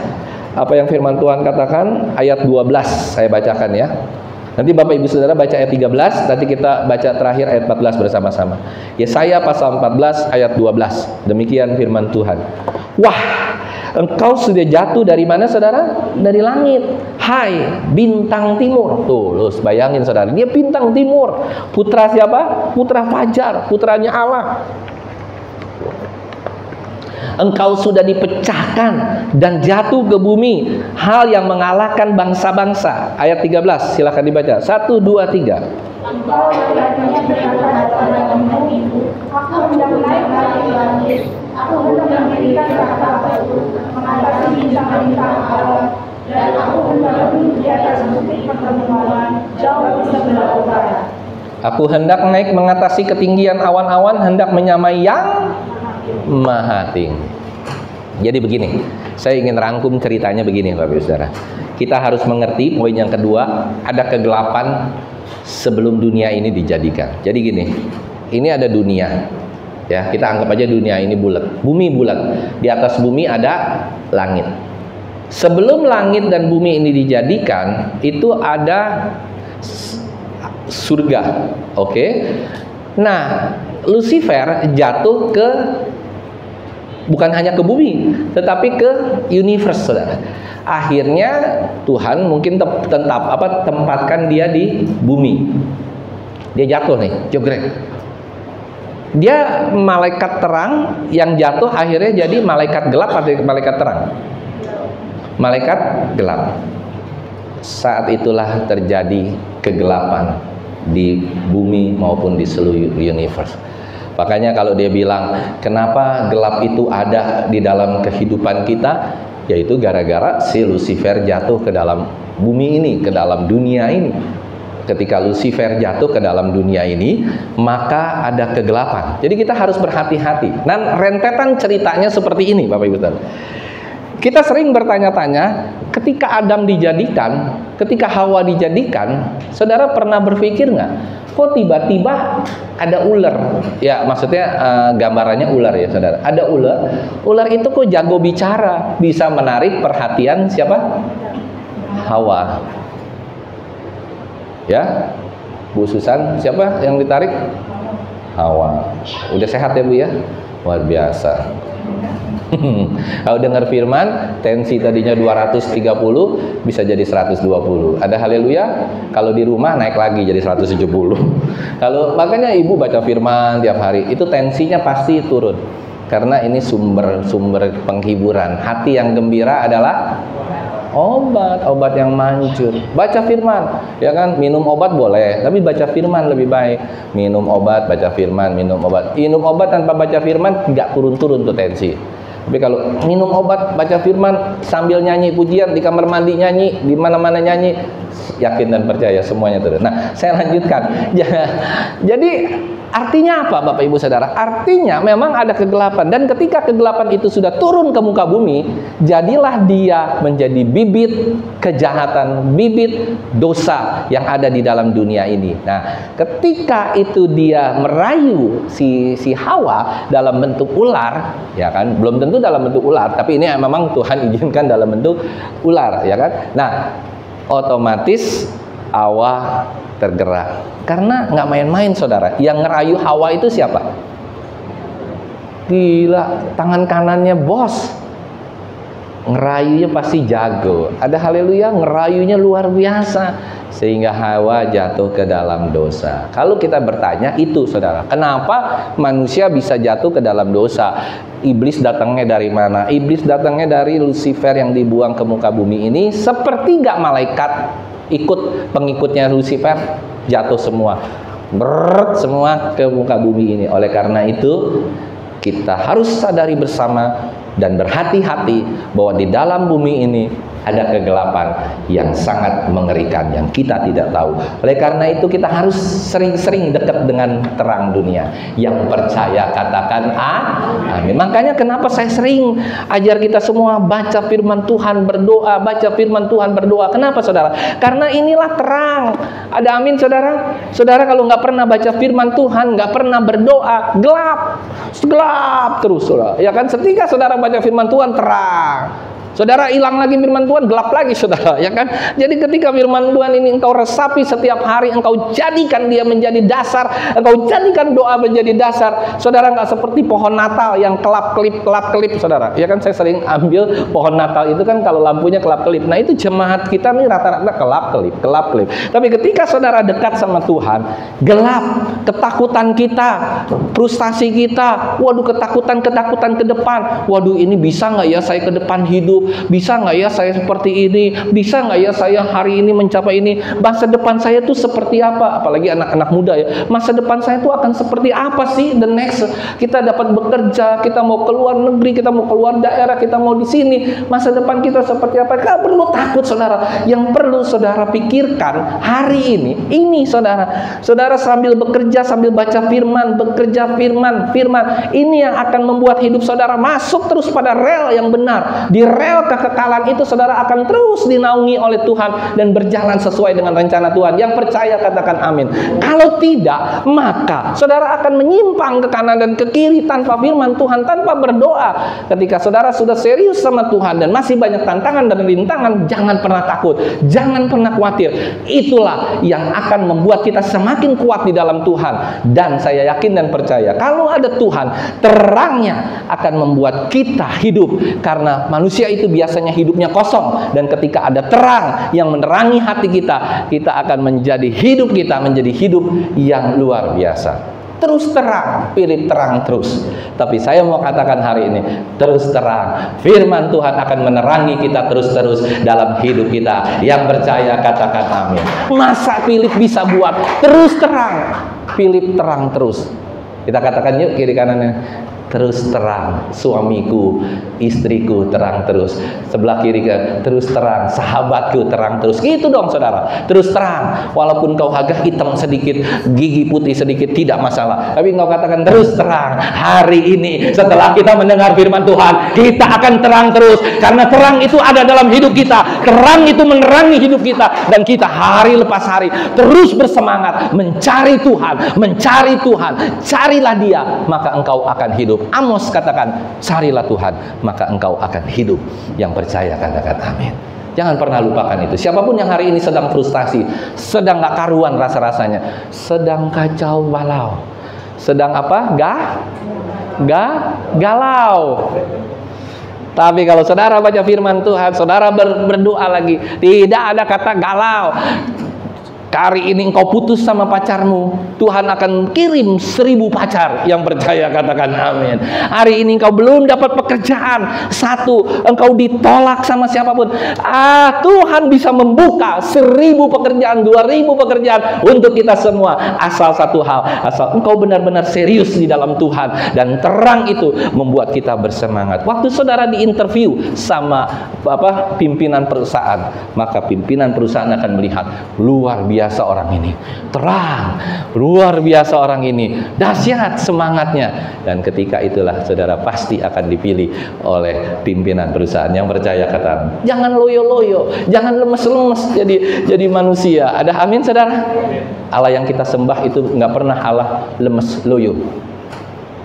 apa yang firman Tuhan katakan, ayat 12 saya bacakan ya. Nanti Bapak Ibu Saudara baca ayat 13, nanti kita baca terakhir ayat 14 bersama-sama. Yesaya pasal 14 ayat 12. Demikian firman Tuhan. Wah, engkau sudah jatuh dari mana saudara? Dari langit. Hai bintang timur. Tuh, lu bayangin saudara, dia bintang timur. Putra siapa? Putra Fajar, putranya Allah. Engkau sudah dipecahkan dan jatuh ke bumi, hal yang mengalahkan bangsa-bangsa. Ayat 13, silakan dibaca. 1, 2, 3. Engkau berkatanya berkata-kata ibu, aku hendak naik dari langit, aku hendak mendirikan kata-kataku, mengatasi bintang-bintang alam, dan aku hendak duduk di atas bukit pertemuan, jauh di sebelah utara. Aku hendak naik mengatasi ketinggian awan-awan, hendak menyamai yang Maha Tinggi. Jadi begini, saya ingin rangkum ceritanya begini Bapak Ibu Saudara. Kita harus mengerti poin yang kedua, ada kegelapan sebelum dunia ini dijadikan. Jadi gini, ini ada dunia. Ya, kita anggap aja dunia ini bulat. Bumi bulat. Di atas bumi ada langit. Sebelum langit dan bumi ini dijadikan, itu ada surga. Oke. Nah, Lucifer jatuh ke, bukan hanya ke bumi, tetapi ke universe, saudara. Akhirnya Tuhan mungkin tempatkan dia di bumi. Dia jatuh nih, jogrek. Dia malaikat terang yang jatuh akhirnya jadi malaikat gelap atau malaikat terang? Malaikat gelap. Saat itulah terjadi kegelapan di bumi maupun di seluruh universe. Makanya kalau dia bilang, kenapa gelap itu ada di dalam kehidupan kita? Yaitu gara-gara si Lucifer jatuh ke dalam bumi ini, ke dalam dunia ini. Ketika Lucifer jatuh ke dalam dunia ini, maka ada kegelapan. Jadi kita harus berhati-hati. Dan rentetan ceritanya seperti ini, Bapak Ibu. Kita sering bertanya-tanya, ketika Adam dijadikan, ketika Hawa dijadikan, saudara pernah berpikir nggak? Kok tiba-tiba ada ular? Ya, maksudnya gambarannya ular ya, saudara. Ada ular. Ular itu kok jago bicara, bisa menarik perhatian siapa? Hawa. Ya, Bu Susan, siapa yang ditarik? Hawa. Udah sehat ya Bu ya? Luar biasa. Kalau dengar firman, tensi tadinya 230 bisa jadi 120. Ada haleluya. Kalau di rumah naik lagi jadi 170. Kalau makanya ibu baca firman tiap hari, itu tensinya pasti turun. Karena ini sumber penghiburan. Hati yang gembira adalah obat yang manjur. Baca firman, ya kan? Minum obat boleh, tapi baca firman lebih baik. Minum obat, baca firman, minum obat. Minum obat tanpa baca firman nggak turun-turun tuh tensi. Tapi kalau minum obat, baca firman, sambil nyanyi pujian, di kamar mandi nyanyi, di mana-mana nyanyi, yakin dan percaya semuanya turun. Nah, saya lanjutkan. Jadi artinya apa Bapak Ibu Saudara? Artinya memang ada kegelapan, dan ketika kegelapan itu sudah turun ke muka bumi, jadilah dia menjadi bibit kejahatan, bibit dosa yang ada di dalam dunia ini. Nah, ketika itu dia merayu si Hawa dalam bentuk ular, ya kan? Belum tentu dalam bentuk ular, tapi ini memang Tuhan izinkan dalam bentuk ular, ya kan? Nah, otomatis Hawa tergerak. Karena nggak main-main saudara. Yang ngerayu Hawa itu siapa? Gila, tangan kanannya bos. Ngerayunya pasti jago. Ada haleluya, ngerayunya luar biasa. Sehingga Hawa jatuh ke dalam dosa. Kalau kita bertanya itu saudara, kenapa manusia bisa jatuh ke dalam dosa? Iblis datangnya dari mana? Iblis datangnya dari Lucifer yang dibuang ke muka bumi ini. Sepertiga malaikat ikut pengikutnya Lucifer, jatuh semua, semua ke muka bumi ini. Oleh karena itu kita harus sadari bersama dan berhati-hati bahwa di dalam bumi ini ada kegelapan yang sangat mengerikan yang kita tidak tahu. Oleh karena itu kita harus sering-sering dekat dengan terang dunia. Yang percaya katakan amin. Makanya kenapa saya sering ajar kita semua baca firman Tuhan, berdoa, baca firman Tuhan, berdoa. Kenapa saudara? Karena inilah terang. Ada amin saudara? Saudara kalau nggak pernah baca firman Tuhan, nggak pernah berdoa, gelap terus saudara. Ya kan, ketika saudara baca firman Tuhan terang. Saudara hilang lagi firman Tuhan, gelap lagi saudara, ya kan? Jadi ketika firman Tuhan ini engkau resapi setiap hari, engkau jadikan dia menjadi dasar, engkau jadikan doa menjadi dasar. Saudara nggak seperti pohon Natal yang kelap-kelip, saudara. Ya kan, saya sering ambil pohon Natal itu kan kalau lampunya kelap-kelip. Nah itu jemaat kita nih rata-rata kelap-kelip. Tapi ketika saudara dekat sama Tuhan, gelap, ketakutan kita, frustasi kita, waduh ketakutan ke depan, waduh ini bisa nggak ya saya ke depan hidup? Bisa nggak ya saya seperti ini? Bisa nggak ya saya hari ini mencapai ini? Masa depan saya tuh seperti apa? Apalagi anak-anak muda ya. Masa depan saya tuh akan seperti apa sih? The next kita dapat bekerja, kita mau keluar negeri, kita mau keluar daerah, kita mau di sini. Masa depan kita seperti apa? Nggak perlu takut saudara. Yang perlu saudara pikirkan hari ini saudara. Saudara sambil bekerja, sambil baca firman, bekerja firman. Ini yang akan membuat hidup saudara masuk terus pada rel yang benar. Di rel kekekalan itu saudara akan terus dinaungi oleh Tuhan dan berjalan sesuai dengan rencana Tuhan. Yang percaya katakan amin. Kalau tidak, maka saudara akan menyimpang ke kanan dan ke kiri tanpa firman Tuhan, tanpa berdoa. Ketika saudara sudah serius sama Tuhan dan masih banyak tantangan dan rintangan, jangan pernah takut, jangan pernah khawatir. Itulah yang akan membuat kita semakin kuat di dalam Tuhan. Dan saya yakin dan percaya kalau ada Tuhan, terangnya akan membuat kita hidup. Karena manusia itu biasanya hidupnya kosong, dan ketika ada terang yang menerangi hati kita, kita akan menjadi hidup yang luar biasa. Terus terang, pilih terang terus. Tapi saya mau katakan hari ini, terus terang. Firman Tuhan akan menerangi kita terus-terus dalam hidup kita. Yang percaya katakan amin. Masa Philip bisa buat terus terang? Philip terang terus. Kita katakan yuk kiri kanannya. Terus terang, suamiku, istriku terang terus. Sebelah kiri ke terus terang, sahabatku terang terus. Gitu dong saudara. Terus terang, walaupun kau agak hitam sedikit, gigi putih sedikit, tidak masalah. Tapi engkau katakan terus terang. Hari ini setelah kita mendengar firman Tuhan, kita akan terang terus. Karena terang itu ada dalam hidup kita. Terang itu menerangi hidup kita. Dan kita hari lepas hari terus bersemangat mencari Tuhan. Carilah dia, maka engkau akan hidup. Amos katakan, carilah Tuhan, maka engkau akan hidup. Yang percaya katakan amin. Jangan pernah lupakan itu. Siapapun yang hari ini sedang frustasi, sedang gak karuan rasa-rasanya, sedang kacau balau, sedang apa? Galau. Tapi kalau saudara baca firman Tuhan, saudara berdoa lagi, tidak ada kata galau. Hari ini engkau putus sama pacarmu, Tuhan akan kirim 1000 pacar. Yang percaya katakan amin. Hari ini engkau belum dapat pekerjaan, engkau ditolak sama siapapun, Tuhan bisa membuka 1000 pekerjaan, 2000 pekerjaan untuk kita semua. Asal satu hal, asal engkau benar-benar serius di dalam Tuhan. Dan terang itu membuat kita bersemangat. Waktu saudara diinterview sama pimpinan perusahaan, maka pimpinan perusahaan akan melihat luar biasa orang ini, terang, luar biasa orang ini, dahsyat semangatnya. Dan ketika itulah saudara pasti akan dipilih oleh pimpinan perusahaan. Yang percaya kata, jangan loyo-loyo, jangan lemes-lemes jadi manusia. Ada amin saudara? Allah yang kita sembah itu nggak pernah Allah lemes loyo.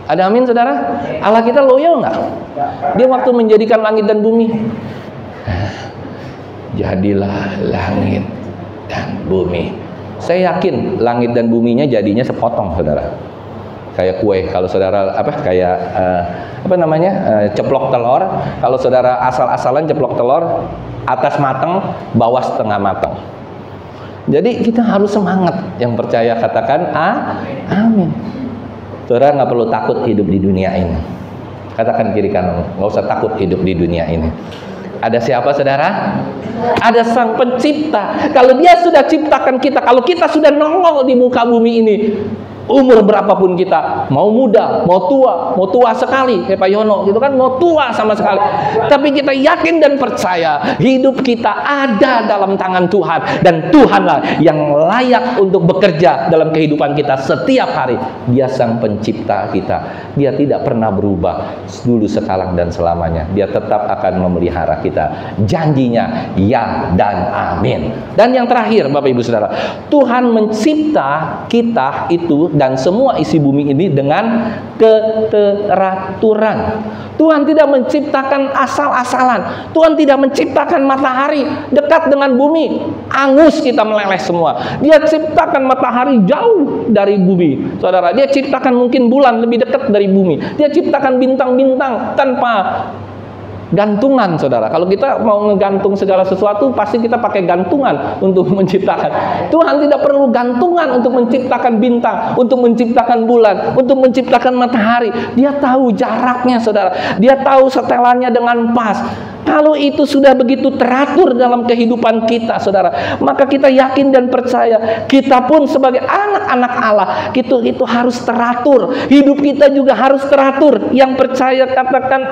Ada amin saudara? Allah kita loyo nggak? Dia waktu menjadikan langit dan bumi, jadilah langit dan bumi. Saya yakin langit dan buminya jadinya sepotong saudara. Kayak kue, kalau saudara ceplok telur. Kalau saudara asal-asalan ceplok telur, atas mateng, bawah setengah mateng. Jadi kita harus semangat. Yang percaya katakan amin. Saudara nggak perlu takut hidup di dunia ini. Katakan kiri kanan, nggak usah takut hidup di dunia ini. Ada siapa saudara? Ada Sang Pencipta. Kalau Dia sudah ciptakan kita, kalau kita sudah nongol di muka bumi ini, umur berapapun kita, mau muda, mau tua sekali kayak Pak Yono gitu kan, mau tua sama sekali, tapi kita yakin dan percaya hidup kita ada dalam tangan Tuhan, dan Tuhanlah yang layak untuk bekerja dalam kehidupan kita setiap hari. Dia Sang Pencipta kita. Dia tidak pernah berubah dulu, sekarang, dan selamanya. Dia tetap akan memelihara kita. Janjinya ya dan amin. Dan yang terakhir Bapak Ibu Saudara, Tuhan mencipta kita itu dan semua isi bumi ini dengan keteraturan. Tuhan tidak menciptakan asal-asalan. Tuhan tidak menciptakan matahari dekat dengan bumi, angus kita meleleh semua. Dia ciptakan matahari jauh dari bumi, saudara. Dia ciptakan mungkin bulan lebih dekat dari bumi. Dia ciptakan bintang-bintang tanpa gantungan, saudara. Kalau kita mau ngegantung segala sesuatu, pasti kita pakai gantungan untuk menciptakan. Tuhan tidak perlu gantungan untuk menciptakan bintang, untuk menciptakan bulan, untuk menciptakan matahari. Dia tahu jaraknya, saudara. Dia tahu setelannya dengan pas. Kalau itu sudah begitu teratur dalam kehidupan kita, saudara, maka kita yakin dan percaya kita pun sebagai anak-anak Allah, itu harus teratur. Hidup kita juga harus teratur. Yang percaya katakan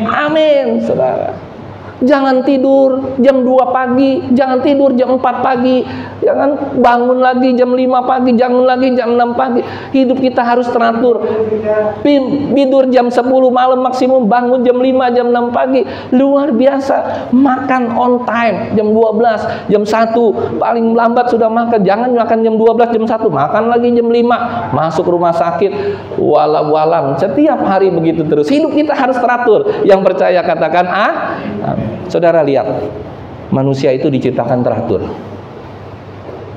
amin, saudara. Jangan tidur jam 2 pagi, jangan tidur jam 4 pagi, jangan bangun lagi jam 5 pagi, jangan lagi jam 6 pagi. Hidup kita harus teratur. Tidur jam 10 malam maksimum, bangun jam 5, jam 6 pagi. Luar biasa. Makan on time, jam 12, jam 1, paling lambat sudah makan. Jangan makan jam 12, jam 1, makan lagi jam 5, masuk rumah sakit. Walam. Setiap hari begitu terus. Hidup kita harus teratur. Yang percaya katakan Saudara lihat, manusia itu diciptakan teratur.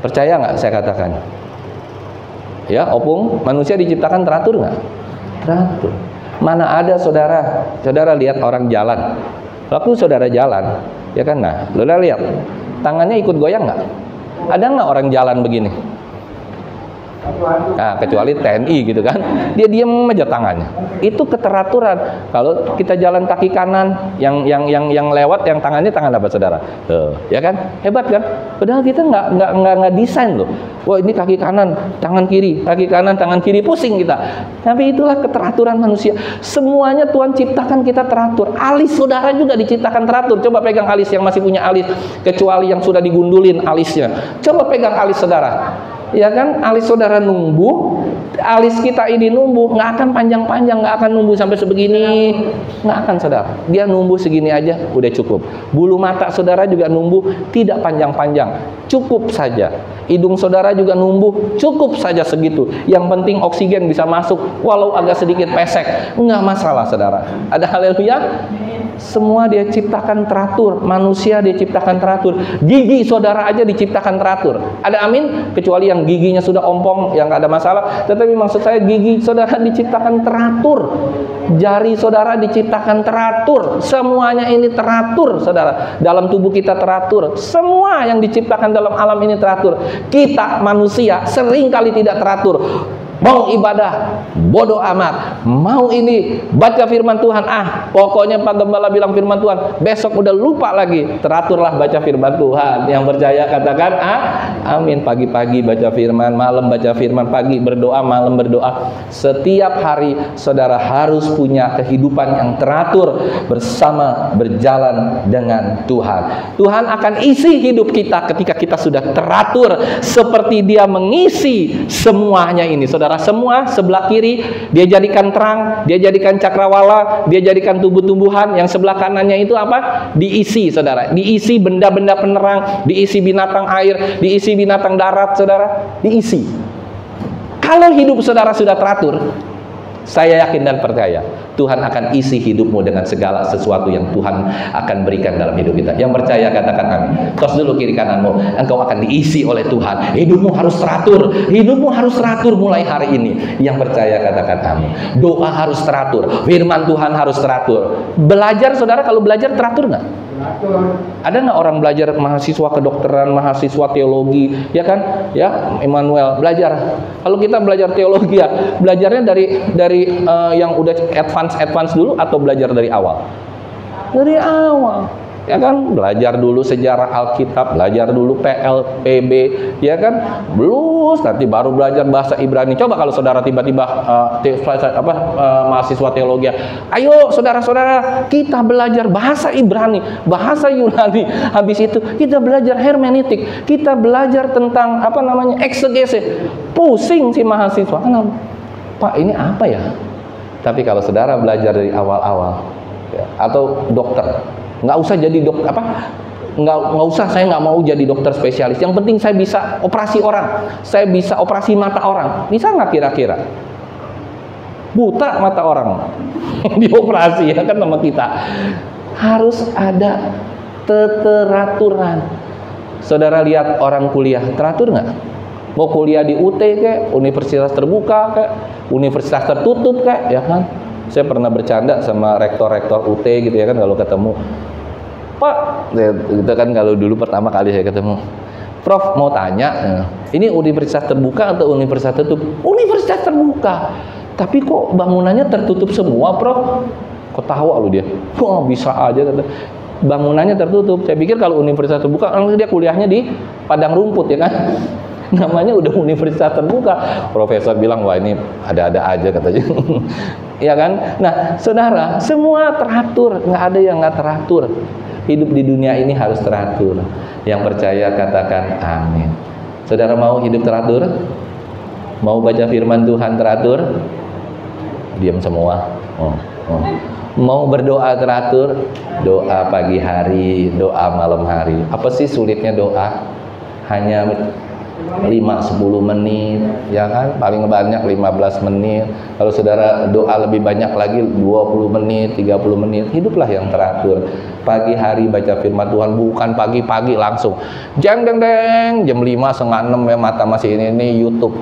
Percaya nggak saya katakan? Ya, Opung, manusia diciptakan teratur nggak? Teratur. Mana ada saudara lihat orang jalan. Waktu saudara jalan, ya kan? Nah, saudara lihat, tangannya ikut goyang nggak? Ada nggak orang jalan begini? Nah, kecuali TNI gitu kan, dia diam aja tangannya. Itu keteraturan. Kalau kita jalan kaki kanan, yang lewat, yang tangannya tangan apa saudara? Tuh, ya kan? Hebat kan? Padahal kita nggak desain loh. Wah, ini kaki kanan, tangan kiri, kaki kanan, tangan kiri, pusing kita. Tapi itulah keteraturan manusia. Semuanya Tuhan ciptakan kita teratur. Alis saudara juga diciptakan teratur. Coba pegang alis yang masih punya alis, kecuali yang sudah digundulin alisnya. Coba pegang alis saudara. Ya kan, alis saudara numbuh, alis kita ini numbuh, nggak akan panjang-panjang, nggak akan numbuh sampai sebegini, nggak akan saudara. Dia numbuh segini aja, udah cukup. Bulu mata saudara juga numbuh, tidak panjang-panjang, cukup saja. Hidung saudara juga numbuh, cukup saja segitu. Yang penting oksigen bisa masuk, walau agak sedikit pesek, nggak masalah saudara. Ada haleluya. Semua dia ciptakan teratur. Manusia dia ciptakan teratur. Gigi saudara aja diciptakan teratur. Ada amin? Kecuali yang giginya sudah ompong, yang nggak ada masalah. Tetapi maksud saya gigi saudara diciptakan teratur. Jari saudara diciptakan teratur. Semuanya ini teratur saudara. Dalam tubuh kita teratur. Semua yang diciptakan dalam alam ini teratur. Kita manusia seringkali tidak teratur. Mau ibadah, bodoh amat. Mau ini, baca firman Tuhan. Pokoknya Pak Gembala bilang firman Tuhan, besok udah lupa lagi. Teraturlah baca firman Tuhan. Yang percaya katakan amin. Pagi-pagi baca firman, malam baca firman, pagi berdoa, malam berdoa. Setiap hari saudara harus punya kehidupan yang teratur bersama berjalan dengan Tuhan. Tuhan akan isi hidup kita ketika kita sudah teratur seperti Dia mengisi semuanya ini. Saudara, semua sebelah kiri dia jadikan terang, dia jadikan cakrawala, dia jadikan tumbuh-tumbuhan. Yang sebelah kanannya itu apa? Diisi saudara, diisi benda-benda penerang, diisi binatang air, diisi binatang darat saudara, diisi. Kalau hidup saudara sudah teratur, saya yakin dan percaya Tuhan akan isi hidupmu dengan segala sesuatu yang Tuhan akan berikan dalam hidup kita. Yang percaya katakan amin. Tos dulu kiri kananmu, engkau akan diisi oleh Tuhan. Hidupmu harus teratur. Hidupmu harus teratur mulai hari ini. Yang percaya katakan amin. Doa harus teratur. Firman Tuhan harus teratur. Belajar saudara, kalau belajar teratur nggak? Ada nggak orang belajar mahasiswa kedokteran, mahasiswa teologi, ya kan? Ya, Emmanuel belajar. Kalau kita belajar teologi ya, belajarnya dari yang udah advance dulu atau belajar dari awal? Dari awal. Ya kan, belajar dulu sejarah Alkitab, belajar dulu PLPB, ya kan, belum nanti baru belajar bahasa Ibrani. Coba kalau saudara tiba-tiba mahasiswa teologi, ayo saudara-saudara kita belajar bahasa Ibrani, bahasa Yunani, habis itu kita belajar hermeneutik, kita belajar tentang eksegesis. Pusing si mahasiswa, kenapa? Pak, ini apa ya? Tapi kalau saudara belajar dari awal-awal, ya, atau dokter, nggak usah jadi dokter nggak usah, saya nggak mau jadi dokter spesialis, yang penting saya bisa operasi orang, saya bisa operasi mata orang. Bisa nggak kira-kira? Buta mata orang dioperasi, ya kan, sama kita. Harus ada keteraturan. Saudara lihat orang kuliah teratur nggak? Mau kuliah di UT kayak universitas terbuka kayak universitas tertutup kayak, ya kan? Saya pernah bercanda sama rektor-rektor UT gitu, ya kan, kalau ketemu, Pak, gitu kan, kalau dulu pertama kali saya ketemu, Prof, mau tanya, ini universitas terbuka atau universitas tertutup? Universitas terbuka, tapi kok bangunannya tertutup semua, Prof? Ketawa lu dia, wah bisa aja, kata. Bangunannya tertutup. Saya pikir kalau universitas terbuka, dia kuliahnya di padang rumput, ya kan? Namanya udah universitas terbuka. Profesor bilang, wah ini ada-ada aja katanya. Ya kan? Nah, saudara, semua teratur, nggak ada yang nggak teratur. Hidup di dunia ini harus teratur. Yang percaya katakan amin. Saudara mau hidup teratur? Mau baca firman Tuhan teratur? Diam semua. Mau berdoa teratur? Doa pagi hari, doa malam hari. Apa sih sulitnya doa? Hanya 5-10 menit, ya kan, paling banyak 15 menit. Kalau saudara doa lebih banyak lagi 20 menit, 30 menit. Hiduplah yang teratur. Pagi hari baca firman Tuhan, bukan pagi-pagi langsung jeng deng deng jam 5 setengah 6 ya, mata masih ini YouTube,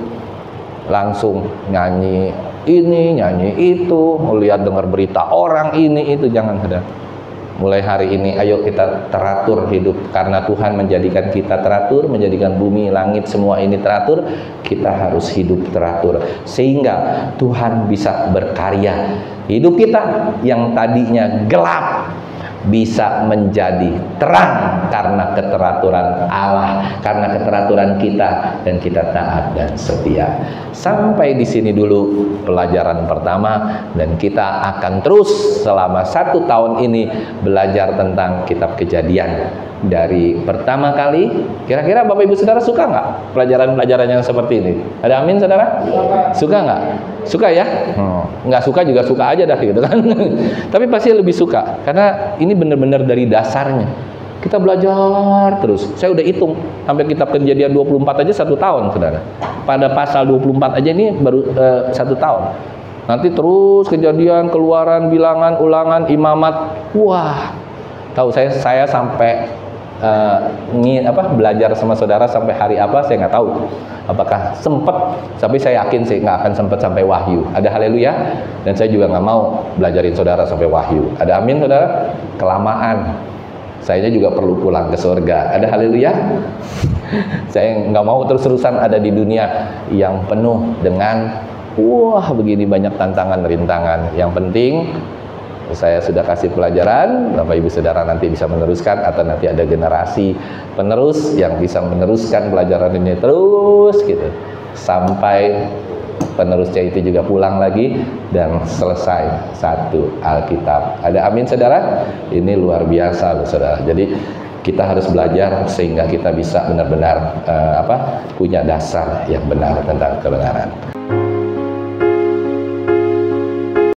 langsung nyanyi ini nyanyi itu, lihat dengar berita orang ini itu. Jangan, saudara. Mulai hari ini ayo kita teratur hidup, karena Tuhan menjadikan kita teratur, menjadikan bumi, langit, semua ini teratur. Kita harus hidup teratur sehingga Tuhan bisa berkarya. Hidup kita yang tadinya gelap bisa menjadi terang karena keteraturan Allah, karena keteraturan kita, dan kita taat dan setia. Sampai di sini dulu pelajaran pertama, dan kita akan terus selama 1 tahun ini belajar tentang kitab Kejadian dari pertama kali. Kira-kira Bapak Ibu Saudara suka nggak pelajaran-pelajaran yang seperti ini? Ada amin, saudara? Suka nggak? Suka ya? Nggak suka juga suka aja dah gitu kan. Tapi pasti lebih suka karena ini benar-benar dari dasarnya. Kita belajar terus. Saya udah hitung sampai kitab Kejadian 24 aja 1 tahun, saudara. Pada pasal 24 aja ini baru 1 tahun. Nanti terus Kejadian, Keluaran, Bilangan, Ulangan, Imamat. Wah, tahu saya sampai belajar sama saudara sampai hari apa saya nggak tahu. Apakah sempat, tapi saya yakin sih nggak akan sempat sampai Wahyu. Ada haleluya. Dan saya juga nggak mau belajarin saudara sampai Wahyu. Ada amin, saudara? Kelamaan. Saya juga perlu pulang ke surga. Ada haleluya. Saya nggak mau terus-terusan ada di dunia yang penuh dengan begini banyak tantangan, rintangan. Yang penting saya sudah kasih pelajaran, Bapak Ibu Saudara nanti bisa meneruskan, atau nanti ada generasi penerus yang bisa meneruskan pelajaran ini terus gitu sampai penerusnya itu juga pulang lagi dan selesai satu Alkitab. Ada amin, saudara? Ini luar biasa loh, saudara. Jadi kita harus belajar sehingga kita bisa benar-benar punya dasar yang benar tentang kebenaran.